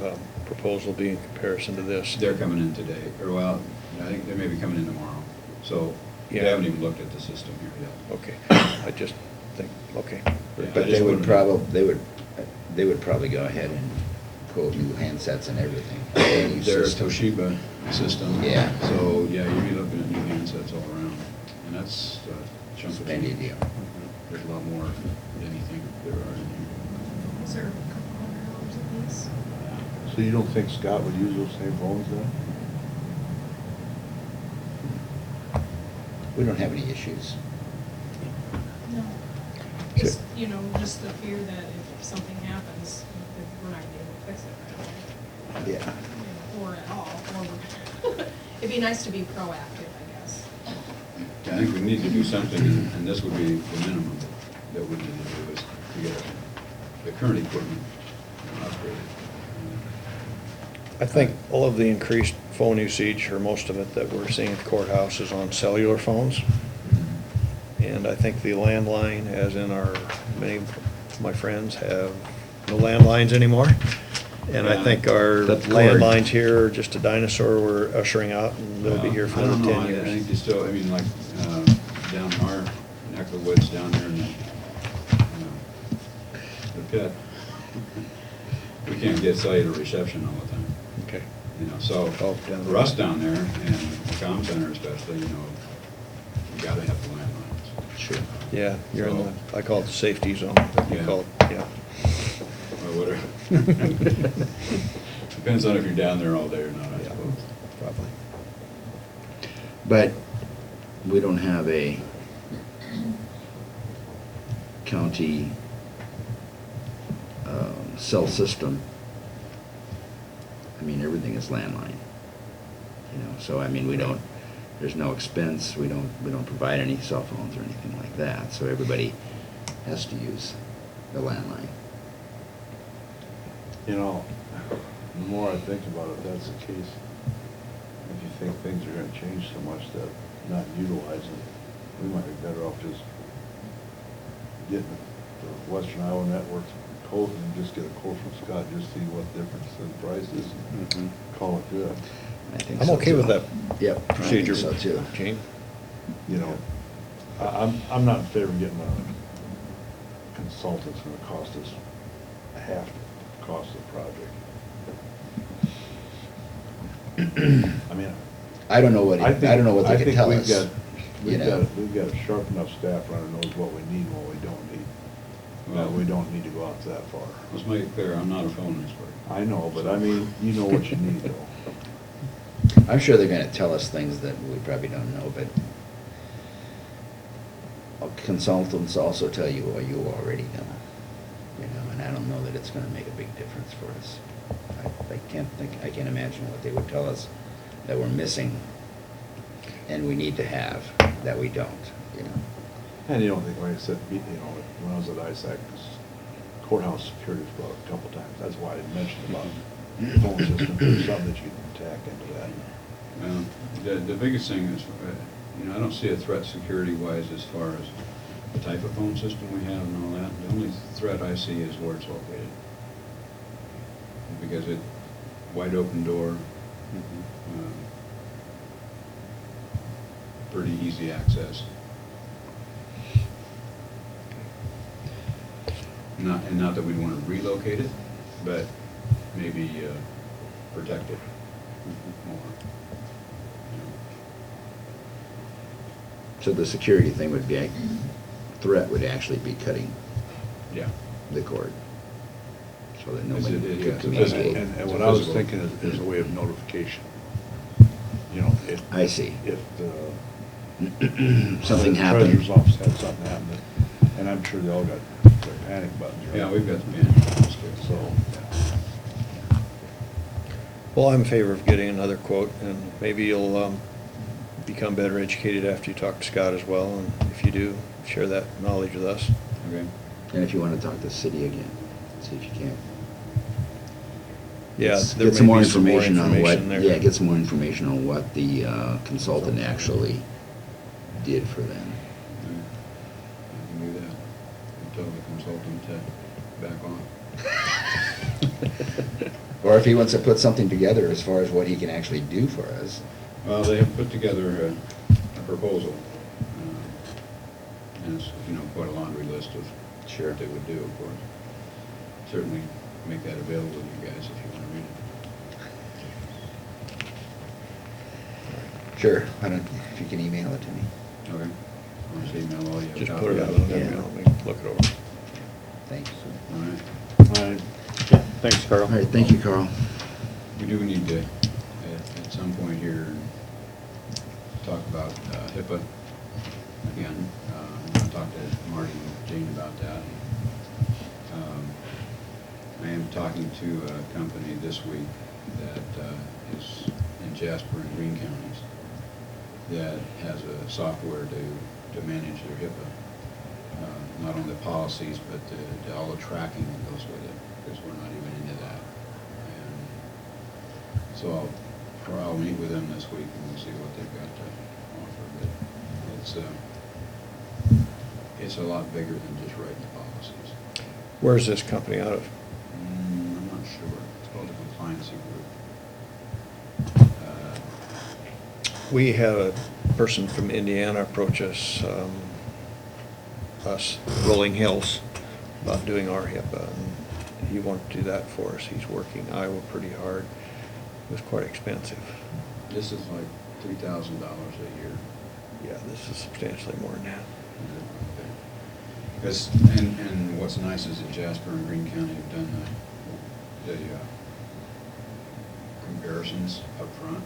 proposal be in comparison to this? They're coming in today, or well, I think they may be coming in tomorrow, so they Yeah. haven't even looked at the system here yet. Okay, I just think, okay. Yeah, But I they just would wouldn't- they would probably go ahead and quote new handsets and everything. a new They're a system. Toshiba system. Yeah. So, yeah, you'd be looking at new handsets all around, and that's a chunk of Spendy change. deal. There's a lot more than anything there are in here. Is there a couple $100 a piece? So you don't think Scott would use those same phones then? We don't have any issues. No. Just, you know, just the fear that if something happens, that we're not gonna be able to fix it right away. Yeah. You know, or at all, or it'd be nice to be proactive, I guess. I think we need to do something, and this would be the minimum that we need to do, is to get the current equipment upgraded. I think all of the increased phone usage, or most of it that we're seeing at the courthouse, is on cellular phones. And I think the landline, as in many of my friends have no landlines anymore. And I Yeah. think our That's cord. landlines here are just a dinosaur we're ushering out, and they'll be here for I don't another know. 10 I think years. you still, I mean, like, down in our neck of the woods down there in the pit, we can't get cellular reception all the time. Okay. You know, so Oh, down for us down there, and the comm center especially, you know, you gotta have the landlines. Sure. Yeah, you're in So- the, I call it the safety zone. You Yeah. call it, yeah. Or whatever. Depends on if you're down there all day or not, I Yeah. suppose. Probably. But we don't have a county cell system. I mean, everything is landline, you know, so I mean, there's no expense, we don't provide any cell phones or anything like that, so everybody has to use the landline. You know, the more I think about it, that's the case. If you think things are gonna change so much that not utilizing, we might be better off just getting the Western Iowa Networks quote and just get a quote from Scott, just see what difference in price is, and call it good. I think I'm so, okay too. with that Yep, I think procedure. so too. Gene? You know, I'm not in favor of getting a consultant that's gonna cost us half the cost of the project. I mean, I don't know what, I I think- don't know what they I could think tell we've us, got- you know. We've got a sharp enough staff running knows what we need and what we don't need. That we don't need to go out that far. Let's make it clear, I'm not a phone expert. I know, but I mean, you know what you need though. I'm sure they're gonna tell us things that we probably don't know, but consultants also tell you what you already know, you know, and I don't know that it's gonna make a big difference for us. I can't imagine what they would tell us that we're missing and we need to have, that we don't, you know. And you don't think, like I said, you know, when I was at ISAC, courthouse security was brought up a couple times. That's why I mentioned about the phone system, there's something that you can tack into that. Well, the biggest thing is, you know, I don't see a threat security-wise as far as the type of phone system we have and all that. The only threat I see is where it's located. Because it, wide open door, pretty easy access. Not that we'd want to relocate it, but maybe protect it more. So the security thing would be threat would actually be cutting Yeah. the cord. So that It's nobody a- could it's a communicate. And It's what a I was physical. thinking is a way of notification. You know, if. I see. If the. Something the happened. Treasurer's office had something happen, and I'm sure they all got their panic buttons. right? Yeah, we've got the panic buttons too. So, Well, I'm in favor of getting another quote, and maybe you'll become better educated after you talk to Scott as well, and if you do, share that knowledge with us. Okay. And if you want to talk to the city again, see if you can. Yeah, Get there some may more be some more information on what, information there. yeah, get some more information on what the consultant actually did for them. I can do that. Tell the consultant to back on. Or if he wants to put something together as far as what he can actually do for us. Well, they have put together a proposal. And it's, quite a laundry list of Sure. what they would do, of course. Certainly make that available to you guys if you want to read it. Sure, I don't, if you can email it to me. Okay. Want to email all you have a Just copy put it of out on Yeah. email, we can look it over. Thanks. All right. All right. Okay, thanks, Carl. All right, thank you, Carl. We do need to, at some point here, talk about HIPAA again. I'm going to talk to Marty and Jane about that. I am talking to a company this week that is in Jasper and Greene counties that has a software to manage their HIPAA. Not only policies, but all the tracking that goes with it, because we're not even into that. And so I'll meet with them this week and we'll see what they've got to offer. But it's a lot bigger than just writing the policies. Where's this company out of? I'm not sure. It's called the Compliancy Group. We had a person from Indiana approach us, Rolling Hills, about doing our HIPAA, and he wanted to do that for us. He's working Iowa pretty hard. It was quite expensive. This is like $3,000 a year. Yeah, this is substantially more than that. Because, and what's nice is that Jasper and Greene County have done the comparisons up front.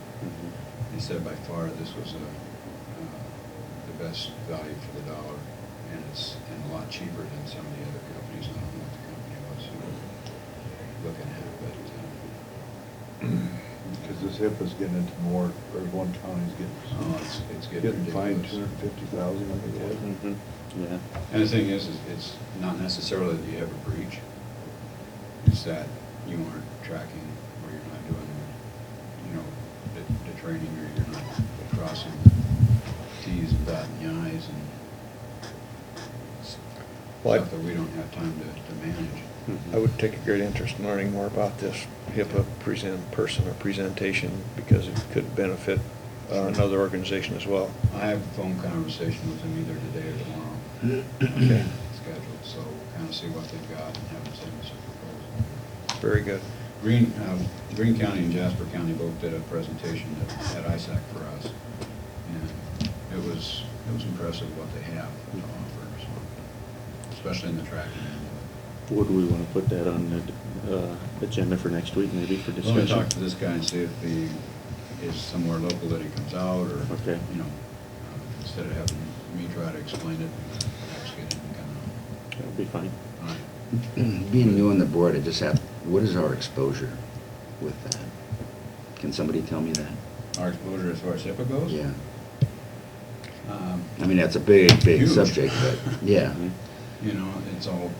They said by far this was the best value for the dollar, and it's a lot cheaper than some of the other companies. I don't know what the company was looking at, but because this HIPAA's getting into more, or one county's it's getting fined ridiculous. $250,000, I think it was. Mhm. Yeah. And the thing is it's not necessarily that you have a breach. It's that you aren't tracking, or you're not doing, the training, or you're not crossing the Ts and dotting the Is and Well, stuff that we don't have time to manage. I would take a great interest in learning more about this HIPAA presentation, because it could benefit another organization as well. I have a phone conversation with them either today or tomorrow. Okay. Scheduled, so kind of see what they've got and have them send us a proposal. Very good. Greene County and Jasper County both did a presentation at ISAC for us, and it was impressive what they have to offer, so, especially in the tracking end of Would we want to put that on the agenda for next week, maybe for it. Let me discussion? talk to this guy and see if he is somewhere local that he comes out, or, Okay. instead of having me try to explain it, perhaps get him to come out. That'll be fine. All right. Being new on the board, I just have, what is our exposure with that? Can somebody tell me that? Our exposure as far as HIPAA goes? Yeah. Um, I mean, that's a big Huge. subject, but, yeah. It's all,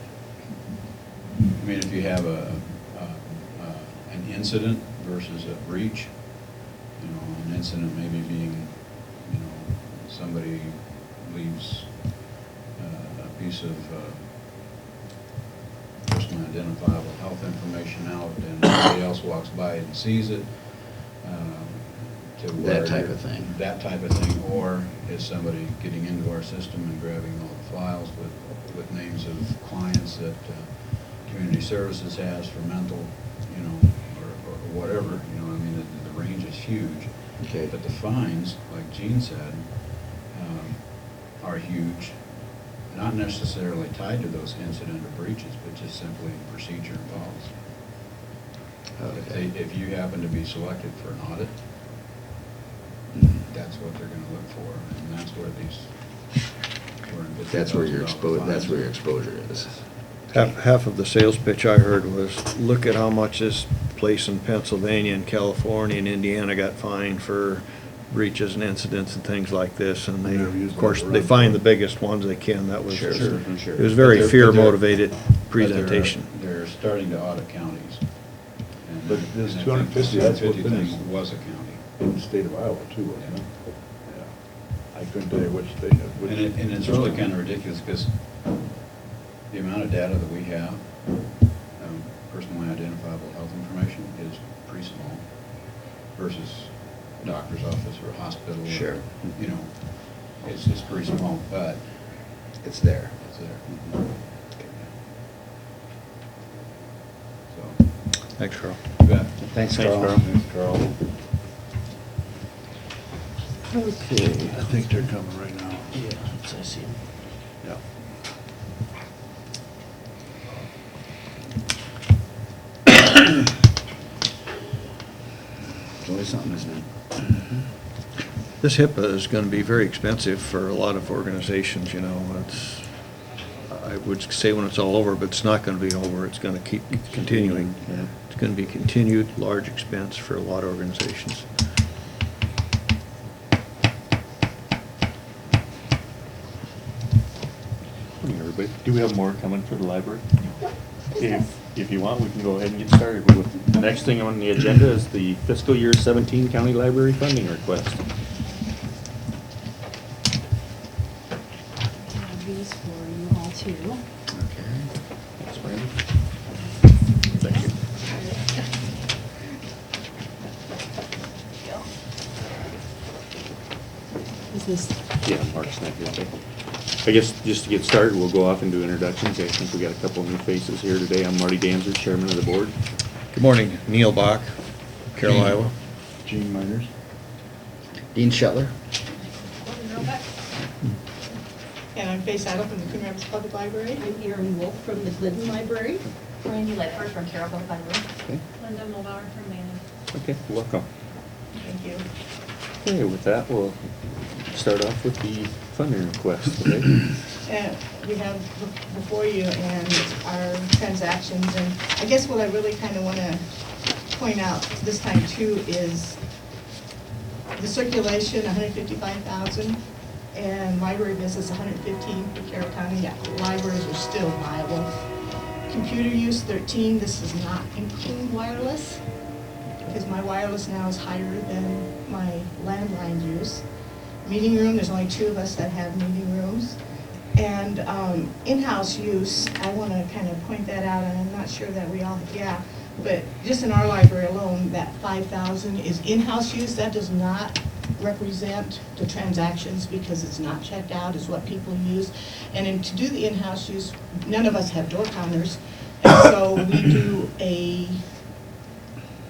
I mean, if you have an incident versus a breach, an incident maybe being, somebody leaves a piece of personally identifiable health information out, and somebody else walks by and sees it. To That where type of thing. That type of thing, or is somebody getting into our system and grabbing all the files with names of clients that community services has for mental, or whatever, the range is huge. Okay. But the fines, like Gene said, are huge. not necessarily tied to those incident or breaches, but just simply procedure and policy. If you happen to be selected for an audit, that's what they're gonna look for, and that's where these. That's where your $50,000 exposure is. Half of the sales pitch I heard was, look at how much this place in Pennsylvania and California and Indiana got fined for breaches and incidents and things like this, and they, They're using of course, it they around find the- the biggest ones they can. That was, Sure, it sure. was very But they're- fear-motivated but presentation. They're starting to audit counties. And- But this and I think 250, that's what 250 this- thing was a county. In the state of Iowa too, wasn't it? Yeah. I couldn't tell you which state. And it's really kind of ridiculous because the amount of data that we have, personally identifiable health information, is pretty small versus a doctor's office or a hospital. or, Sure. You know, it's pretty small, but It's there. it's there. So, Thanks, Carl. you bet. Thanks, Thanks, Carl. Carl. Thanks, Carl. Okay. I think they're coming right now. Yeah, I see him. Yeah. It's always something, isn't it? This HIPAA is going to be very expensive for a lot of organizations, you know. I would say when it's all over, but it's not going to be over. It's going to keep continuing. Yeah. It's going to be continued large expense for a lot of organizations. Morning, everybody. Do we have more coming for the library? If you want, we can go ahead and get started with it. The next thing on the agenda is the fiscal year 17 county library funding request. These for you all too. Okay. Thanks, Brandon. Thank you. Is this, Yeah, Mark's not here today. I guess just to get started, we'll go off and do introductions. I think we got a couple of new faces here today. I'm Marty Danzer, Chairman of the Board. Good morning, Neil Bach, Carroll, Iowa. Gene Miners. Dean Shetler. And I'm Faye Saddle from the Coon Rapids Public Library. I'm Erin Wolf from the Glidden Library. Randy Ledford from Carroll Public Library. Okay, Linda Mulbauer from Manning. okay, welcome. Thank you. Okay, with that, we'll start off with the funding request, okay? And we have before you and our transactions, and I guess what I really kind of want to point out this time too is the circulation, 155,000, and library visits, 115 for Carroll County. Yeah, libraries are still viable. Computer use, 13. This does not include wireless, because my wireless now is higher than my landline use. Meeting room, there's only 2 of us that have meeting rooms. And in-house use, I want to kind of point that out, and I'm not sure that we all, yeah, but just in our library alone, that 5,000 is in-house use. That does not represent the transactions because it's not checked out, is what people use. And then to do the in-house use, none of us have door counters, and so we do a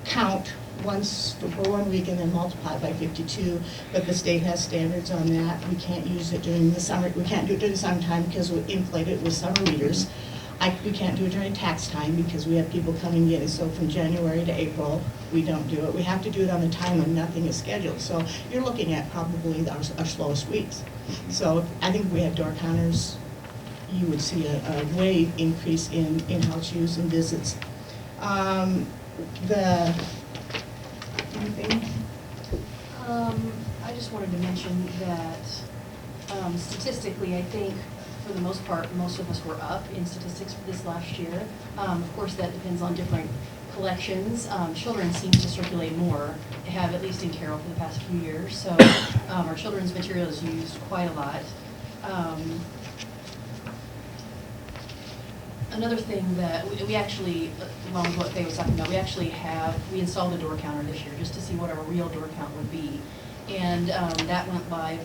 count once for 1 week and then multiply by 52, but the state has standards on that. We can't use it during the summer, we can't do it during the summertime because we inflate it with summer readers. We can't do it during tax time because we have people coming in, so from January to April, we don't do it. We have to do it on the time when nothing is scheduled, so you're looking at probably our slowest weeks. So I think if we had door counters, you would see a way increase in in-house use and visits. Anything? I just wanted to mention that statistically, I think for the most part, most of us were up in statistics for this last year. Of course, that depends on different collections. Children seem to circulate more. They have, at least in Carroll, for the past few years. So our children's material is used quite a lot. Another thing that we actually, along with what Faye was talking about, we installed a door counter this year just to see what our real door count would be. And that went live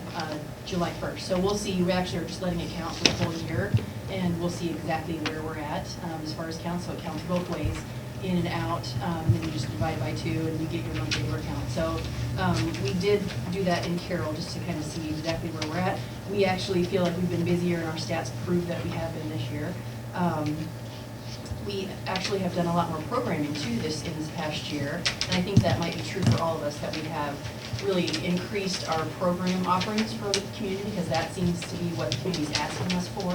July 1st. So we'll see, we actually are just letting it count for the whole year, and we'll see exactly where we're at as far as count, so it counts both ways. in and out, and you just divide by 2 and you get your monthly work count. So we did do that in Carroll just to kind of see exactly where we're at. We actually feel like we've been busier and our stats prove that we have been this year. We actually have done a lot more programming too in this past year, and I think that might be true for all of us, that we have really increased our program offerings for the community, because that seems to be what the community is asking us for.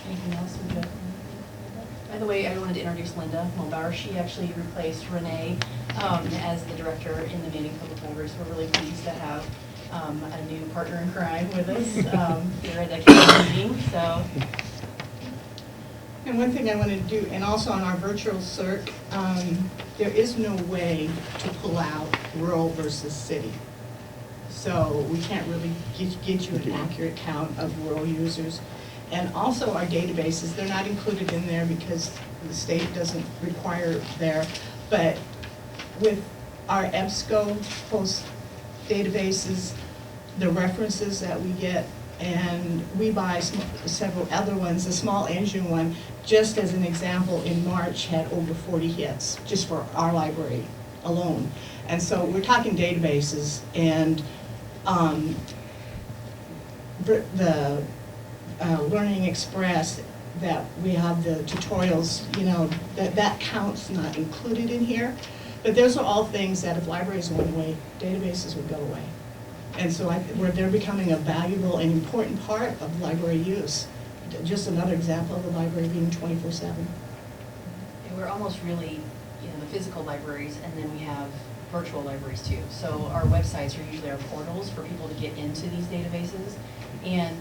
Anything else we got? By the way, I wanted to introduce Linda Mulbauer. She actually replaced Renee as the director in the Manning Public Library, so we're really pleased to have a new partner in crime with us here at the community meeting. So. And one thing I want to do, and also on our virtual CERC, there is no way to pull out rural versus city. So we can't really get you an accurate count of rural users. And also our databases, they're not included in there because the state doesn't require it there. But with our EBSCO host databases, the references that we get, and we buy several other ones. The small engine one, just as an example, in March had over 40 hits just for our library alone. And so we're talking databases, and the Learning Express, that we have the tutorials, you know, that count's not included in here. But those are all things that if libraries went away, databases would go away. And so where they're becoming a valuable and important part of library use. Just another example of the library being 24/7. And we're almost really, you know, the physical libraries, and then we have virtual libraries too. So our websites are usually our portals for people to get into these databases. And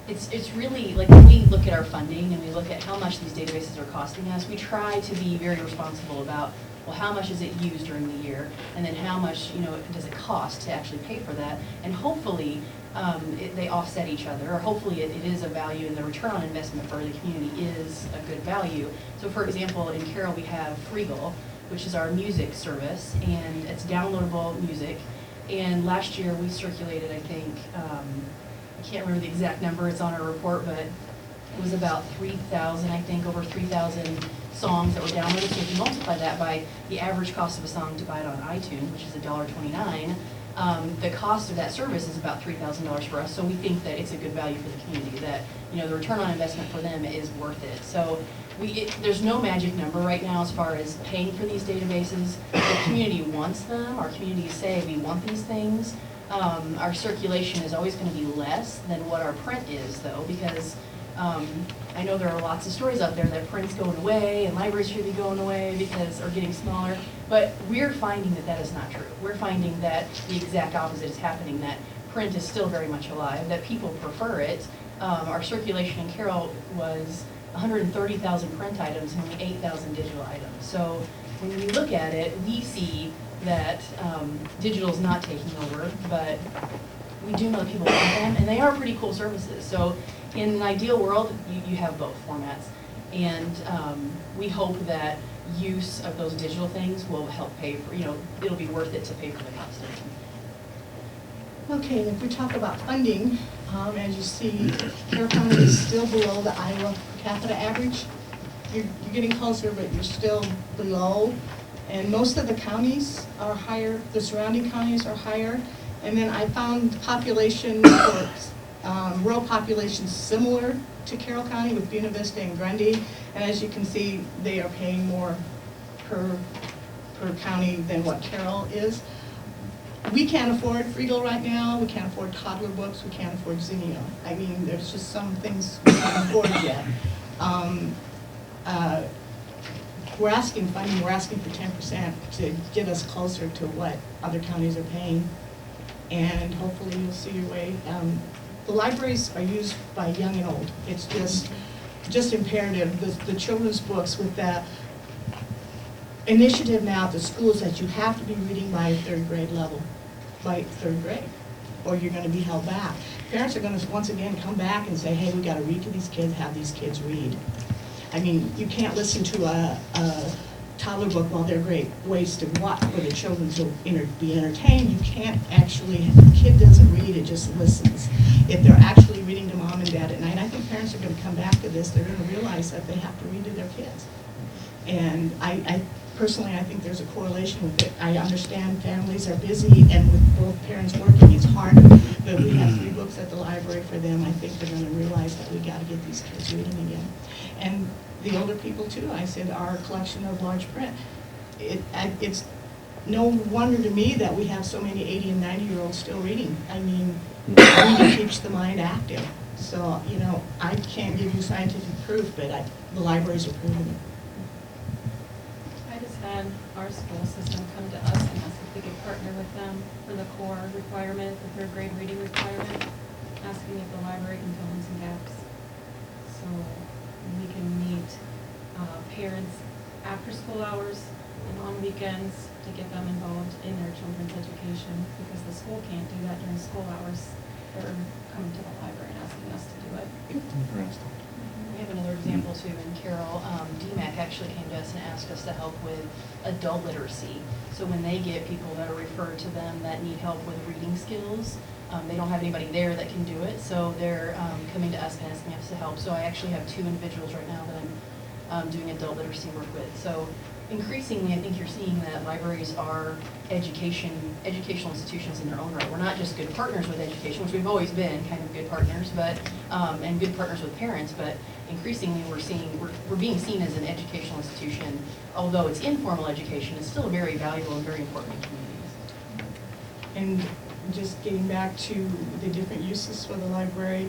it's really, like, when we look at our funding and we look at how much these databases are costing us, we try to be very responsible about, well, how much is it used during the year, and then how much, you know, does it cost to actually pay for that, and hopefully they offset each other, or hopefully it is a value, and the return on investment for the community is a good value. So for example, in Carroll we have Freegal, which is our music service, and it's downloadable music, and last year we circulated, I think, I can't remember the exact number, it's on our report, but it was about 3,000, I think, over 3,000 songs that were downloaded. So if you multiply that by the average cost of a song to buy it on iTunes, which is $1.29, the cost of that service is about $3,000 for us. So we think that it's a good value for the community, that, you know, the return on investment for them is worth it. So there's no magic number right now as far as paying for these databases. The community wants them. Our communities say we want these things. Our circulation is always going to be less than what our print is, though, because I know there are lots of stories out there that print's going away and libraries should be going away because are getting smaller, but we're finding that that is not true. We're finding that the exact opposite is happening, that print is still very much alive, that people prefer it. Our circulation in Carroll was 130,000 print items and only 8,000 digital items. So when we look at it, we see that digital is not taking over, but we do know that people want them, and they are pretty cool services. So in an ideal world, you have both formats, and we hope that use of those digital things will help pay for, you know, it'll be worth it to pay for the cost of them. Okay, if we talk about funding, as you see, Carroll County is still below the Iowa per capita average. You're getting closer, but you're still below. And most of the counties are higher, the surrounding counties are higher. And then I found population for rural population similar to Carroll County with Buena Vista and Grundy. And as you can see, they are paying more per county than what Carroll is. We can't afford Freegal right now. We can't afford toddler books. We can't afford Zinio. I mean, there's just some things we can't afford yet. We're asking funding, we're asking for 10% to get us closer to what other counties are paying. And hopefully you'll see your way. The libraries are used by young and old. It's just imperative. The children's books with that initiative now at the schools that you have to be reading by third grade level, by third grade, or you're going to be held back. Parents are going to once again come back and say, hey, we got to read to these kids, have these kids read. I mean, you can't listen to a toddler book, while they're great ways to watch for the children to be entertained, you can't actually, the kid doesn't read, it just listens. If they're actually reading to mom and dad at night, I think parents are going to come back to this, they're going to realize that they have to read to their kids. And I personally, I think there's a correlation with it. I understand families are busy, and with both parents working, it's hard, but if we have 3 books at the library for them, I think they're going to realize that we got to get these kids reading again. And the older people too, I said, our collection of large print. It's no wonder to me that we have so many 80 and 90-year-olds still reading. I mean, reading keeps the mind active. So, you know, I can't give you scientific proof, but the libraries are proving it. I just had our school system come to us and ask if we could partner with them for the core requirement, the 3rd grade reading requirement, asking if the library can fill in some gaps. So we can meet parents after school hours and on weekends to get them involved in their children's education, because the school can't do that during school hours. They're coming to the library and asking us to do it. Interesting. We have another example too in Carroll. DMAC actually came to us and asked us to help with adult literacy. So when they get people that are referred to them that need help with reading skills, they don't have anybody there that can do it, so they're coming to us and asking us to help. So I actually have 2 individuals right now that I'm doing adult literacy work with. So increasingly, I think you're seeing that libraries are educational institutions in their own right. We're not just good partners with education, which we've always been kind of good partners, but and good partners with parents. But increasingly, we're being seen as an educational institution. Although it's informal education, it's still very valuable and very important in communities. And just getting back to the different uses for the library,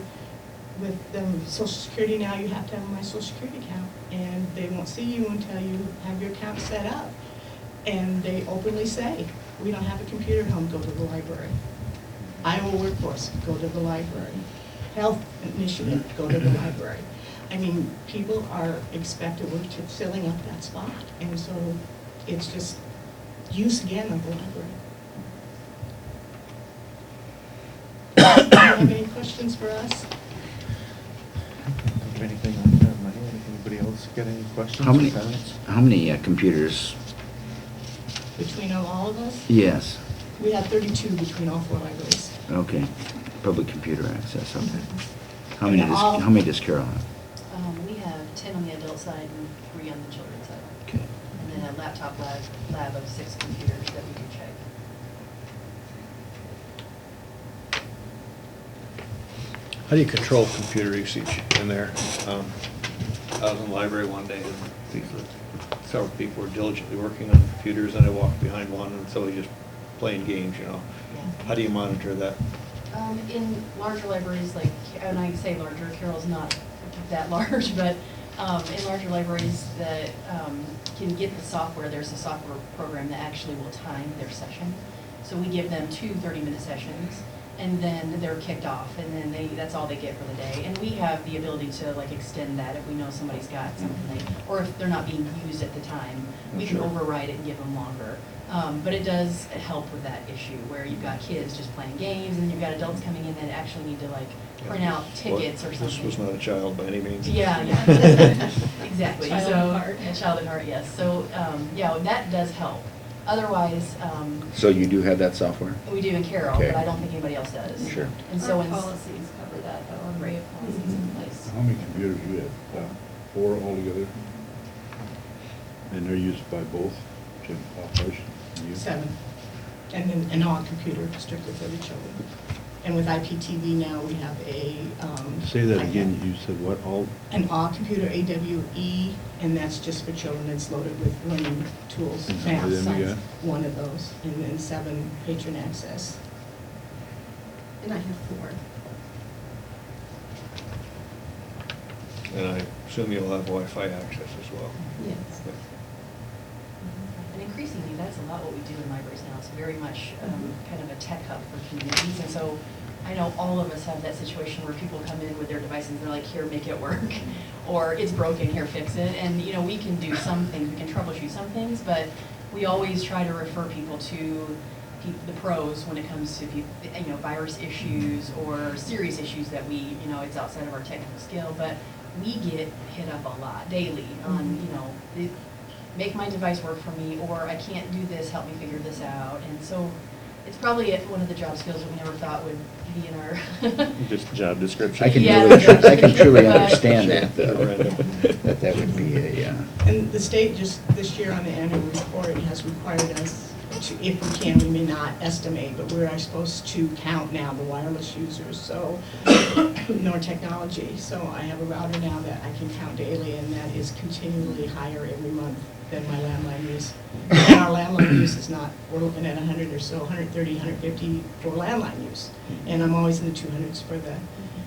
with the Social Security now, you have to have my Social Security account, and they won't see you until you have your account set up. And they openly say, we don't have a computer at home, go to the library. Iowa Workforce, go to the library. Health Initiative, go to the library. I mean, people are expected, we're filling up that spot, and so it's just use again of the library. Do you have any questions for us? Anything on top of my head? Anybody else got any questions How or many, comments? how many computers? Between all of us? Yes, We have 32 between all 4 libraries. okay. Public computer access, okay. How And many all- how many does Carroll have? We have 10 on the adult side and 3 on the children's side. Okay. And then a laptop lab of 6 computers that we can check. How do you control computer usage in there? I was in the library one day and several people were diligently working on computers, and I walked behind one and so he just playing games, you know. Yeah. How do you monitor that? In larger libraries, like, and I say larger, Carroll's not that large, but in larger libraries that can get the software, there's a software program that actually will time their session. So we give them 2 30-minute sessions, and then they're kicked off, and then that's all they get for the day. And we have the ability to like extend that if we know somebody's got something, or if they're not being used at the time, we can Sure. override it and give them longer. But it does help with that issue where you've got kids just playing games, and you've got adults coming in that actually need to like print out tickets or something. This was not a child by any means. Yeah, yeah, exactly. Child So, at heart. a child at heart, yes. So, yeah, that does help. Otherwise, So you do have that software? we do in Carroll, Okay. but I don't think anybody else does. Sure. And so, Our in policies cover that, though, our array of policies in place. How many computers do you have? 4 altogether? And they're used by both operations? and you? 7. And then an all computer strictly for the children. And with IPTV now, we have a. Say that again, you said what, all? An all computer AWE, and that's just for children. It's loaded with learning tools. And how many of them you Math, got? science, one of those, and then 7 patron access. And I have 4. And I assume you'll have Wi-Fi access as well. Yes. And increasingly, that's a lot what we do in libraries now. It's very much kind of a tech hub for communities. And so I know all of us have that situation where people come in with their devices and they're like, here, make it work. Or it's broken, here, fix it. And, you know, we can do some things, we can troubleshoot some things, but we always try to refer people to the pros when it comes to, you know, virus issues or serious issues that we, you know, it's outside of our technical skill. But we get hit up a lot daily on, you know, make my device work for me, or I can't do this, help me figure this out. And so it's probably one of the job skills that we never thought would be in our. Just job description. I can Yeah, really, the I can truly but- understand that, though, that would be a, And the state just this year on the annual report has required us to, if we can, we may not estimate, but we're supposed to count now the wireless users, so, nor technology. So I have a router now that I can count daily, and that is continually higher every month than my landline use. And our landline use is not, we're looking at 100 or so, 130, 150 for landline use. And I'm always in the 200s for the,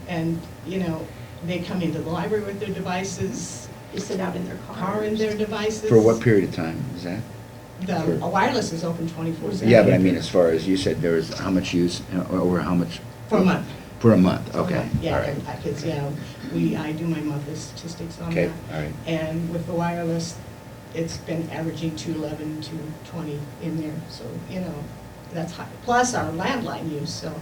and, you know, they come into the library with their devices, They sit out in their car in their devices. for what period of time is that? The wireless is open 24/7. Yeah, but I mean, as far as you said, there was how much use, or how much? For a month. For a month, okay, all Yeah, right. because, I do my monthly statistics on Okay, that. all right. And with the wireless, it's been averaging 211, 220 in there, so, you know, that's high. Plus our landline use, so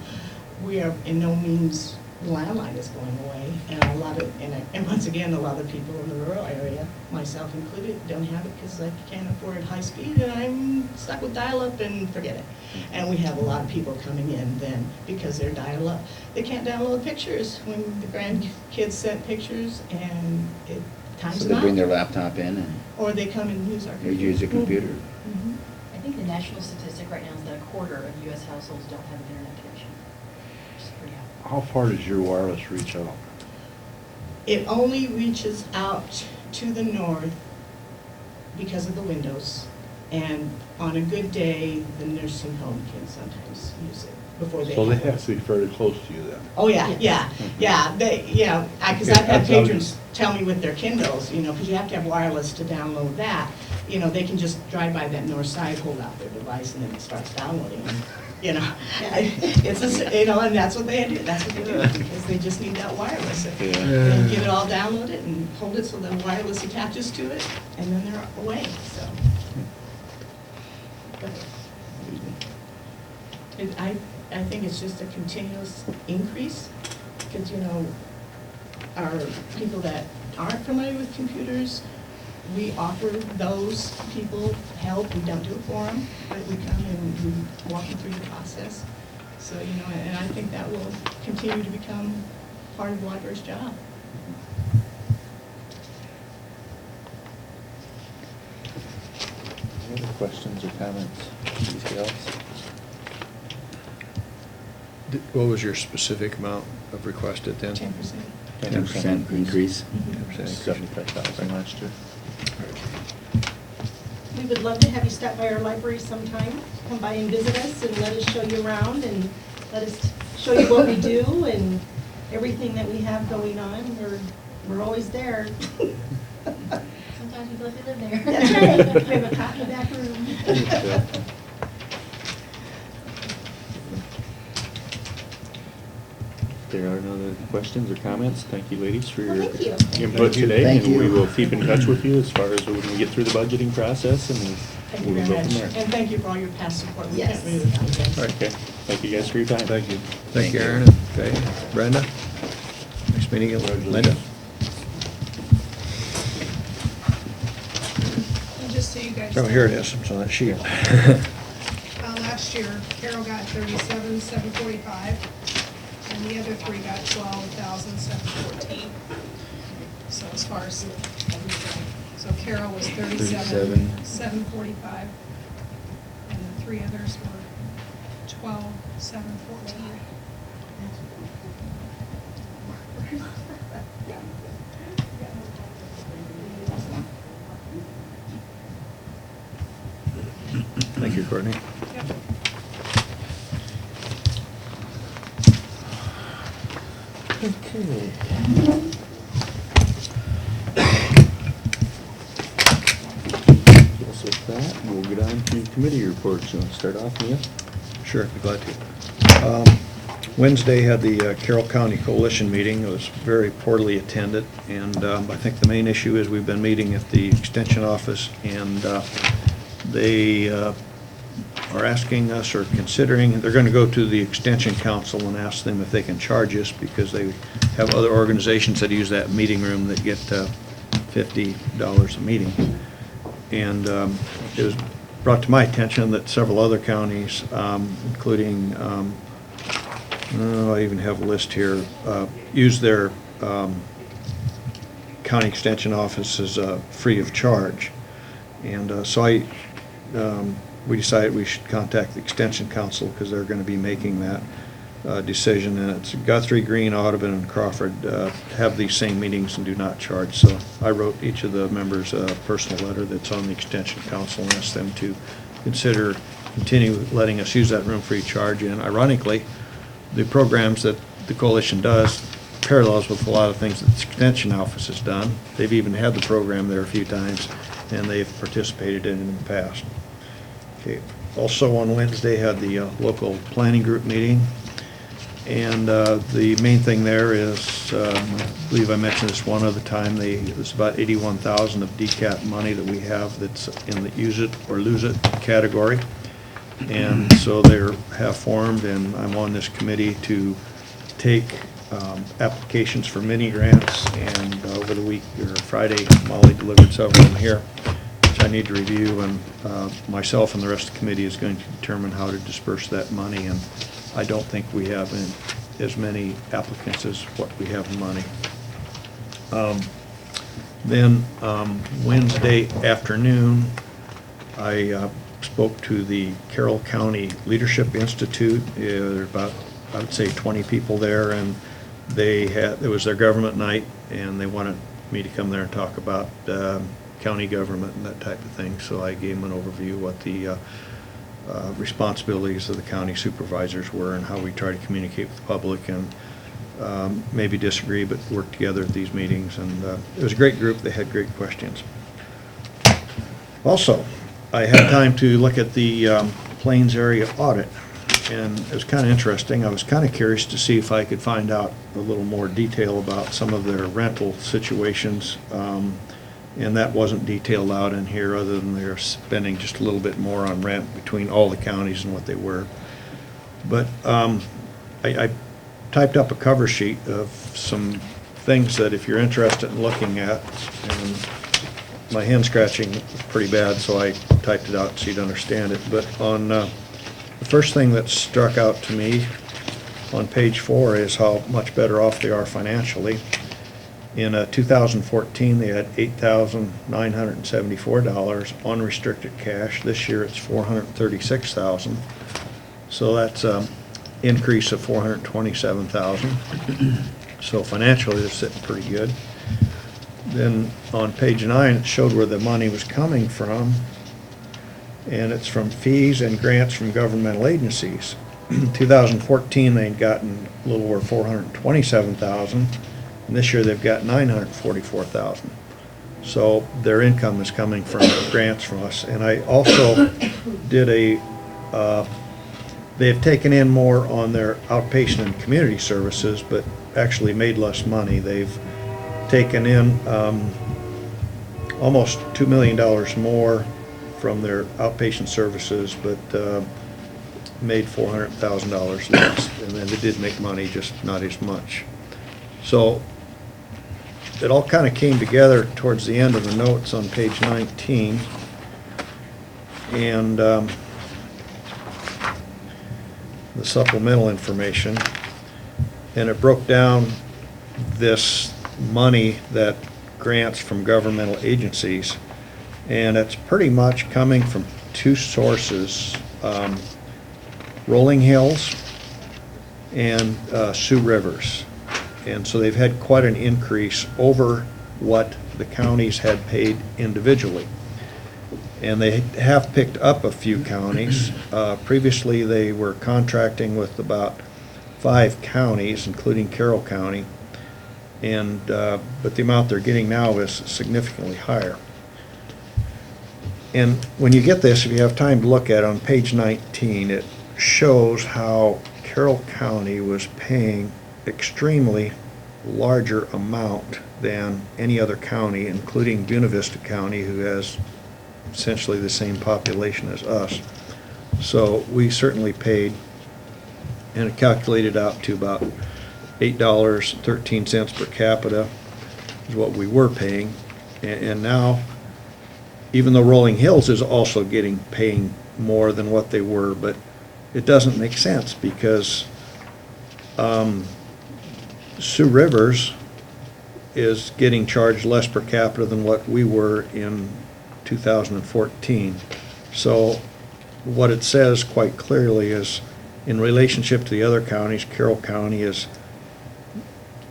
we are in no means, the landline is going away. And a lot of, and once again, a lot of people in the rural area, myself included, don't have it because I can't afford high speed and I'm stuck with dial-up and forget it. And we have a lot of people coming in then because they're dial-up. They can't download pictures when the grandkids sent pictures and it times So them they bring their out. laptop in and Or they come and use our they computer. use a computer. Mhm. I think the national statistic right now is that a quarter of US households don't have an internet connection. Which is pretty high. How far does your wireless reach out? It only reaches out to the north because of the windows. And on a good day, the nursing home can sometimes use it before they. So they have to be fairly close to you then? Oh, yeah, yeah, yeah, they, because I've had patrons tell me with their Kindles, because you have to have wireless to download that. They can just drive by that north side, hold out their device, and then it starts downloading. It's and that's what they do, because they just need that wireless. They get it all downloaded and hold it so the wireless attaches to it, and then they're away, so. I think it's just a continuous increase, because, our people that aren't familiar with computers, we offer those people help. We don't do it for them, but we come and we walk them through the process. So, and I think that will continue to become part of the library's job. Any other questions or comments, details? What was your specific amount of requested then? 10%. 10% increase. 75,000 last year. We would love to have you stop by our library sometime, come by and visit us and let us show you around and let us show you what we do and everything that we have going on. We're always there. Sometimes we feel like we live there. That's right. We have a coffee back room. There are no other questions or comments. Thank you, ladies, for your Well, thank you. input today. Thank And we you. will keep in touch with you as far as when we get through the budgeting process, and Thank you we'll very go from much. there. And thank you for all your past support. We Yes. can't really without you guys. All right, okay. Thank you guys for your time. Thank you. Thank you, Aaron. Okay, Brenda? Next meeting, Linda? And just so you guys. Oh, here it know, is, it's on that sheet. Last year, Carroll got 37,745, and the other three got 12,714. So as far as, so Carroll was 37,745, and the three others were 12,714. Thank you, Courtney. Yep. Okay. Guess with that, we'll get on to committee reports. You want to start off, Neil? Sure, be glad to. Wednesday had the Carroll County Coalition meeting. It was very poorly attended, and I think the main issue is we've been meeting at the Extension office, and they are asking us or considering, they're going to go to the Extension Council and ask them if they can charge us, because they have other organizations that use that meeting room that get $50 a meeting. And it was brought to my attention that several other counties, including, I even have a list here, use their county extension offices free of charge. And so we decided we should contact the Extension Council because they're going to be making that decision. And it's Guthrie, Green, Audubon, and Crawford have these same meetings and do not charge. So I wrote each of the members a personal letter that's on the Extension Council and asked them to continue letting us use that room free charge. And ironically, the programs that the coalition does parallels with a lot of things that the Extension Office has done. They've even had the program there a few times, and they've participated in the past. Okay. Also on Wednesday, had the local planning group meeting. And the main thing there is, I believe I mentioned this one other time, there's about $81,000 of DCAT money that we have that's in the use it or lose it category. And so they have formed, and I'm on this committee to take applications for mini grants. And over the week, or Friday, Molly delivered several of them here, which I need to review. And myself and the rest of the committee is going to determine how to disperse that money. And I don't think we have as many applicants as what we have in money. Then Wednesday afternoon, I spoke to the Carroll County Leadership Institute. There are about, I would say, 20 people there, and it was their government night, and they wanted me to come there and talk about county government and that type of thing. So I gave them an overview of what the responsibilities of the county supervisors were and how we try to communicate with the public and maybe disagree but work together at these meetings. And it was a great group. They had great questions. Also, I had time to look at the Plains area audit, and it was kind of interesting. I was kind of curious to see if I could find out a little more detail about some of their rental situations. And that wasn't detailed out in here, other than they're spending just a little bit more on rent between all the counties and what they were. But I typed up a cover sheet of some things that if you're interested in looking at, and my hand scratching was pretty bad, so I typed it out so you'd understand it. But on the first thing that struck out to me on page 4 is how much better off they are financially. In 2014, they had $8,974 unrestricted cash. This year, it's $436,000. So that's an increase of $427,000. So financially, they're sitting pretty good. Then on page 9, it showed where the money was coming from, and it's from fees and grants from governmental agencies. In 2014, they'd gotten a little over $427,000. And this year they've got $944,000. So their income is coming from grants from us. And I also did they've taken in more on their outpatient and community services, but actually made less money. They've taken in almost $2 million more from their outpatient services, but made $400,000 less. And then they did make money, just not as much. So it all kind of came together towards the end of the notes on page 19. And the supplemental information. And it broke down this money that grants from governmental agencies. And it's pretty much coming from two sources, Rolling Hills and Sioux Rivers. And so they've had quite an increase over what the counties had paid individually. And they have picked up a few counties. Previously, they were contracting with about 5 counties, including Carroll County. And but the amount they're getting now is significantly higher. And when you get this, if you have time to look at it, on page 19, it shows how Carroll County was paying extremely larger amount than any other county, including Buena Vista County, who has essentially the same population as us. So we certainly paid, and it calculated out to about $8.13 per capita is what we were paying. And now even though Rolling Hills is also paying more than what they were, but it doesn't make sense because Sioux Rivers is getting charged less per capita than what we were in 2014. So what it says quite clearly is, in relationship to the other counties, Carroll County is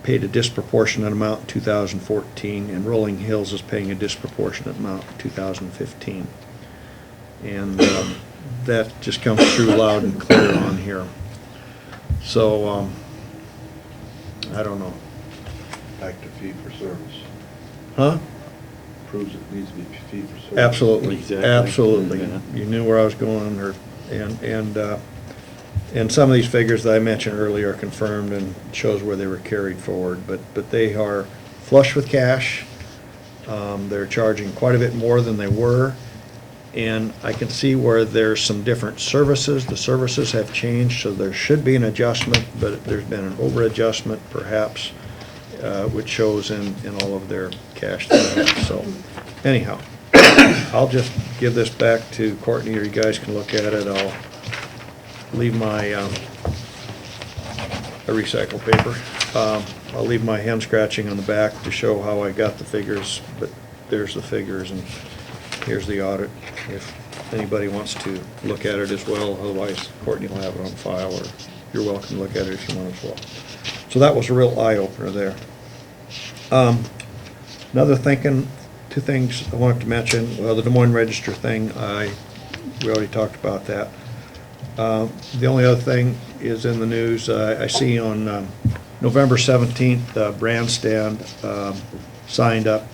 paid a disproportionate amount in 2014, and Rolling Hills is paying a disproportionate amount in 2015. And that just comes through loud and clear on here. So, I don't know. Back to fee for service. Huh? Proves it needs to be fee for service. Absolutely, Exactly. absolutely. Yeah. You knew where I was going, and some of these figures that I mentioned earlier are confirmed and shows where they were carried forward, but they are flush with cash. They're charging quite a bit more than they were, and I can see where there's some different services. The services have changed, so there should be an adjustment, but there's been an over adjustment perhaps, which shows in all of their cash that they have. So anyhow, I'll just give this back to Courtney, or you guys can look at it. I'll leave my recycle paper. I'll leave my hand scratching on the back to show how I got the figures, but there's the figures, and here's the audit if anybody wants to look at it as well. Otherwise, Courtney will have it on file, or you're welcome to look at it if you want as well. So that was a real eye-opener there. Another two things I wanted to mention. Well, the Des Moines Register thing, we already talked about that. The only other thing is in the news, I see on November 17th, Brandstand signed up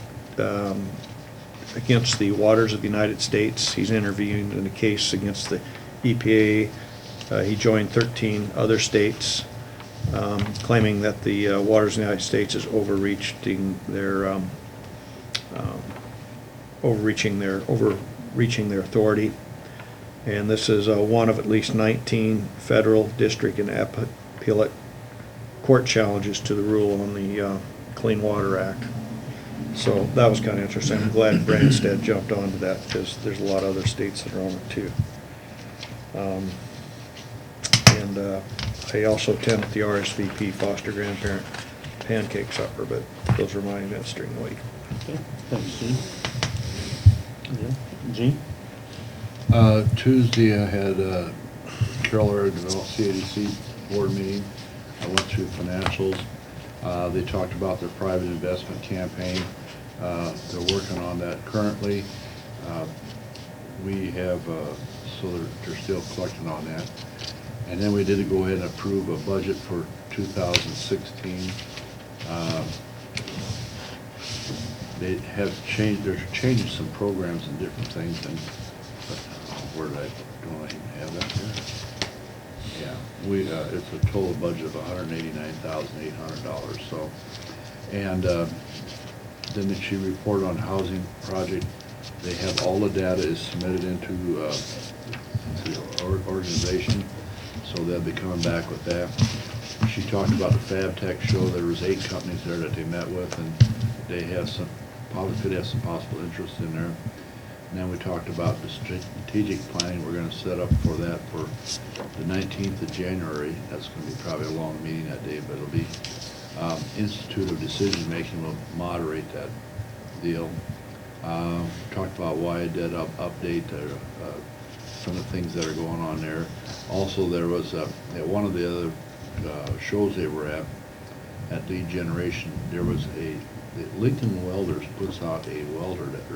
against the Waters of the United States. He's interviewing in a case against the EPA. He joined 13 other states, claiming that the Waters of the United States is overreaching their authority. And this is one of at least 19 federal, district, and appellate court challenges to the rule on the Clean Water Act. So that was kind of interesting. I'm glad Branstad jumped onto that because there's a lot of other states that are on it too. I also attended the RSVP foster grandparent pancake supper, but those are my events during the week. Okay, thanks, Gene. Yeah, Gene? Tuesday, I had Carroll Area Development CADC board meeting. I went through financials. They talked about their private investment campaign. They're working on that currently. We have, so they're still collecting on that. And then we did go ahead and approve a budget for 2016. They have changed, they're changing some programs and different things, and where did don't I even have that here? Yeah, it's a total budget of $189,800, so. And then she reported on housing project. They have all the data is submitted into the organization, so they'll be coming back with that. She talked about the Fab Tech show. There was 8 companies there that they met with, and they have probably could have some possible interest in there. And then we talked about the strategic planning. We're going to set up for that for the 19th of January. That's going to be probably a long meeting that day, but it'll be Institute of Decision Making will moderate that deal. Talked about why I did update some of the things that are going on there. Also, there was at one of the other shows they were at Lead Generation, there was the Lincoln Welders puts out a welder that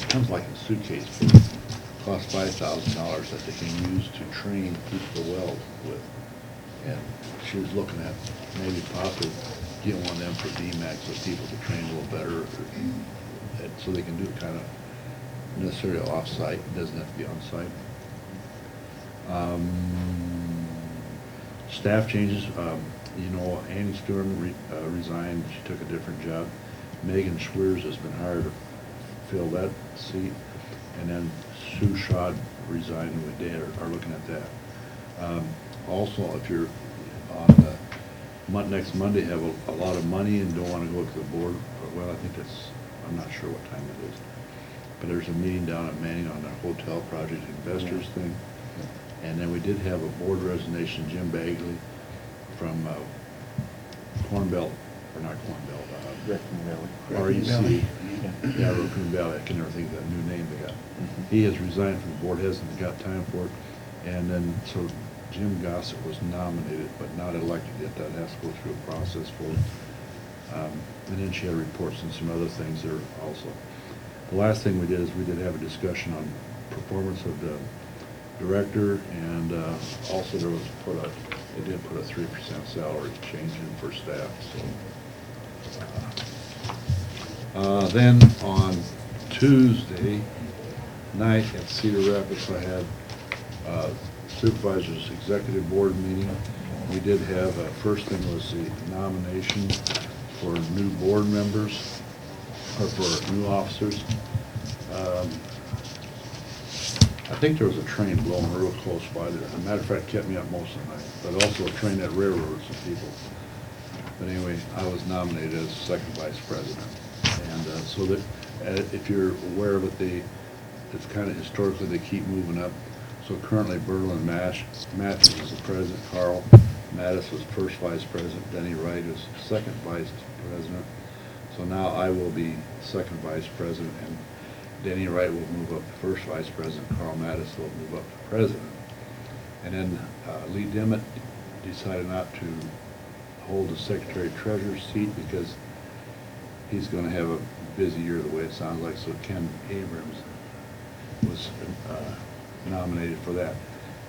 comes like a suitcase, costs $5,000 that they can use to train people to weld with. And she was looking at maybe possibly getting one of them for DMAX so people can train a little better, so they can do it kind of necessarily off-site. It doesn't have to be on-site. Staff changes. Annie Stewart resigned. She took a different job. Megan Schweers has been hired to fill that seat. And then Sue Schad resigned, and we are looking at that. Also, if you're on next Monday, have a lot of money and don't want to go to the board, well, I think I'm not sure what time it is. but there's a meeting down at Manning on the hotel project investors thing. And then we did have a board resignation, Jim Bagley from Corn Belt, or not Corn Belt, Raccoon Valley. REC. Yeah. Yeah, Raccoon Valley, I can never think of that new name they got. He has resigned from the board, hasn't got time for it. And then, so Jim Gossett was nominated, but not elected yet. That has to go through a process for it. And then she had reports and some other things there also. The last thing we did is we did have a discussion on performance of the director, and also there was they did put a 3% salary change in for staff, so. Then on Tuesday night at Cedar Rapids, I had Supervisors Executive Board meeting. We did have, first thing was the nomination for new board members, or for new officers. I think there was a train blowing real close by there. As a matter of fact, it kept me up most of the night, but also a train that railroaded some people. But anyway, I was nominated as second vice president. And so that, if you're aware of it, it's kind of historically, they keep moving up. So currently Berlin Matthews is the president, Carl Mattis was first vice president, Denny Wright is second vice president. So now I will be second vice president, and Denny Wright will move up to first vice president, Carl Mattis will move up to president. And then Lee Dimmitt decided not to hold the secretary treasurer's seat because he's going to have a busy year the way it sounds like, so Ken Abrams was nominated for that.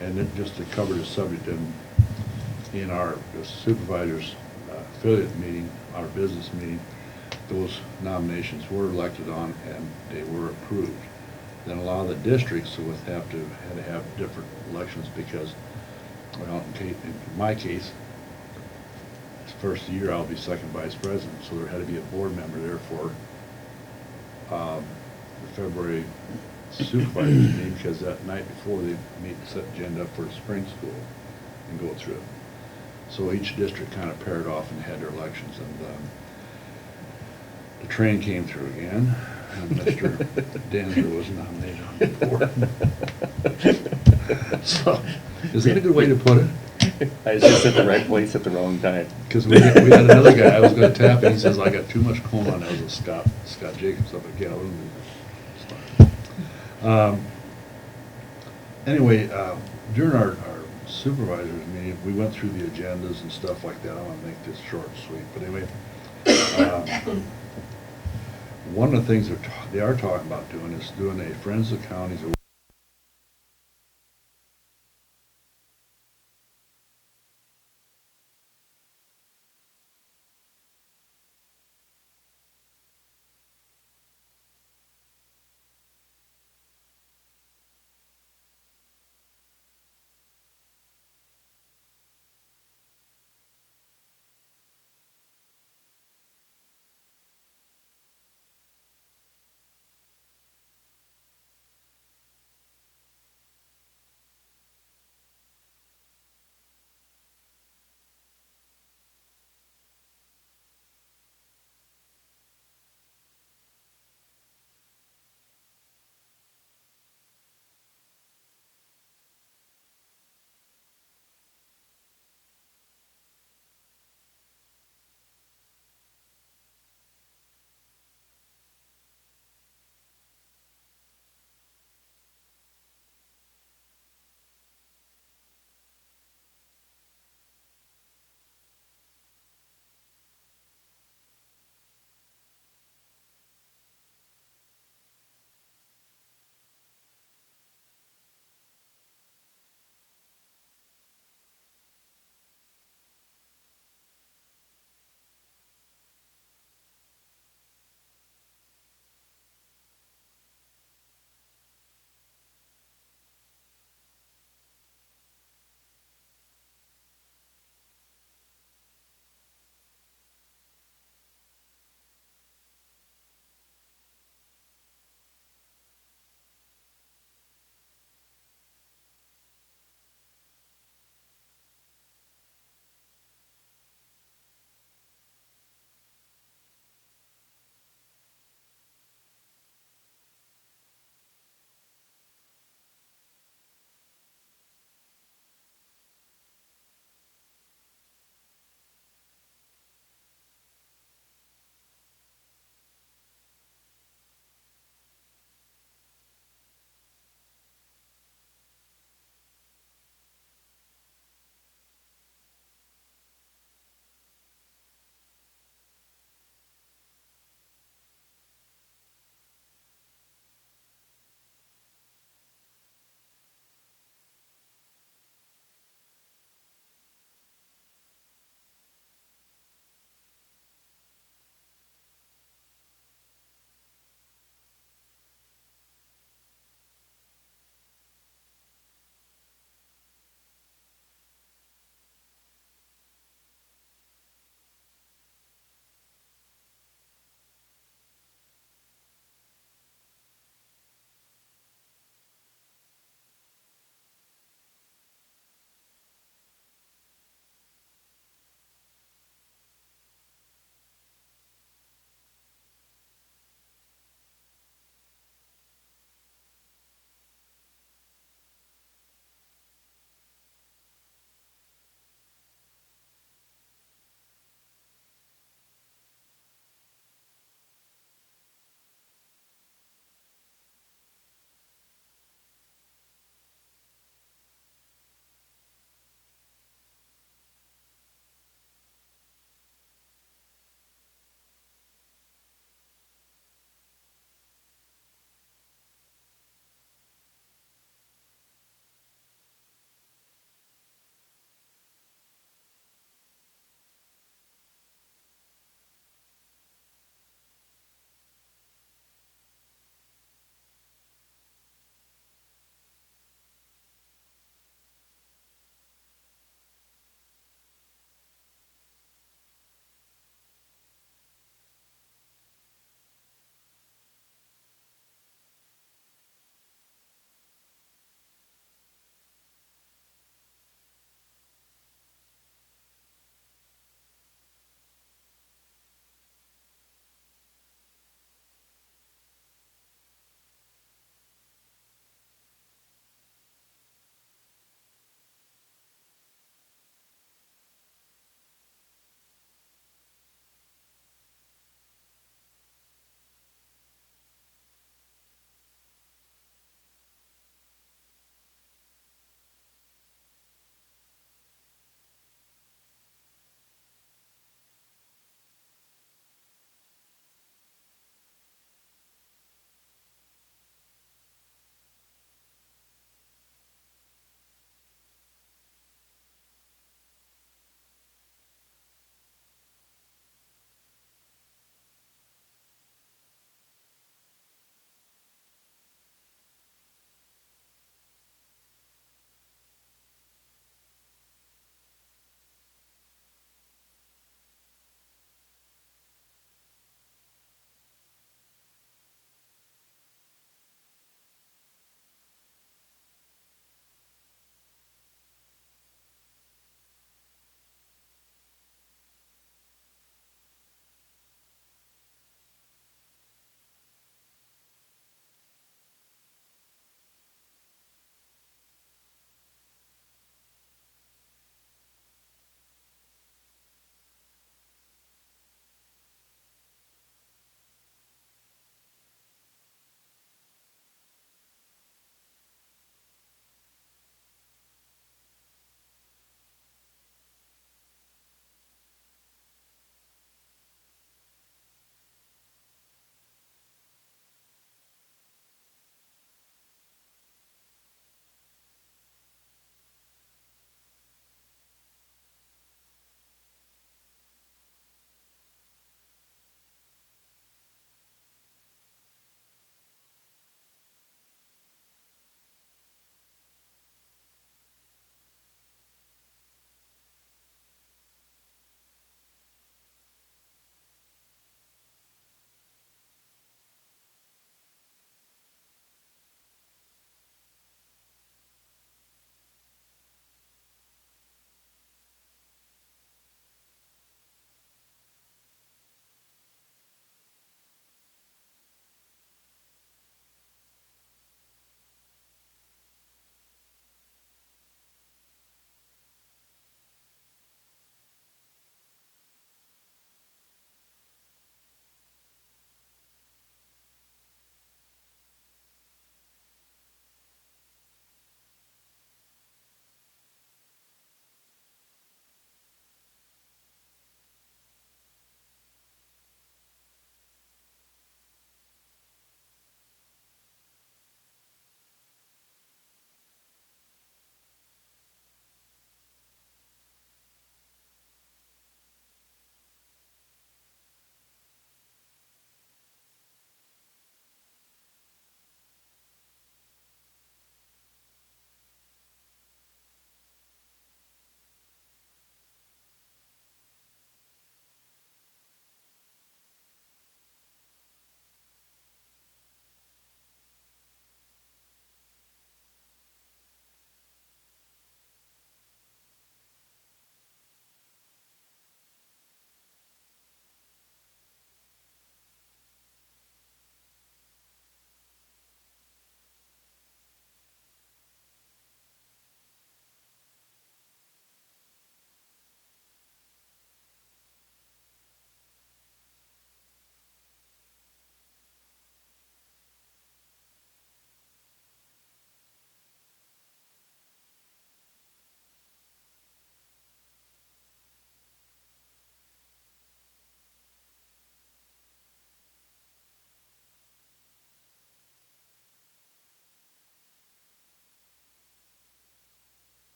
And then just to cover the subject, in our supervisors affiliate meeting, our business meeting, those nominations were elected on and they were approved. Then a lot of the districts had to have different elections because, well, in my case, first year I'll be second vice president, so there had to be a board member there for the February supervisors meeting, because that night before they meet and set agenda up for the spring school and go through it. So each district kind of paired off and had their elections, and the train came through again, and Mr. Denzer was nominated on the board. So, is that a good way to put it? I was just at the right place at the wrong time. Because we had another guy, I was gonna tap him, he says, I got too much cone on. That was a Scott Jacobs up at Carroll. Anyway, during our supervisors meeting, we went through the agendas and stuff like that. I want to make this short and sweet, but anyway, one of the things they are talking about doing is doing a Friends of Counties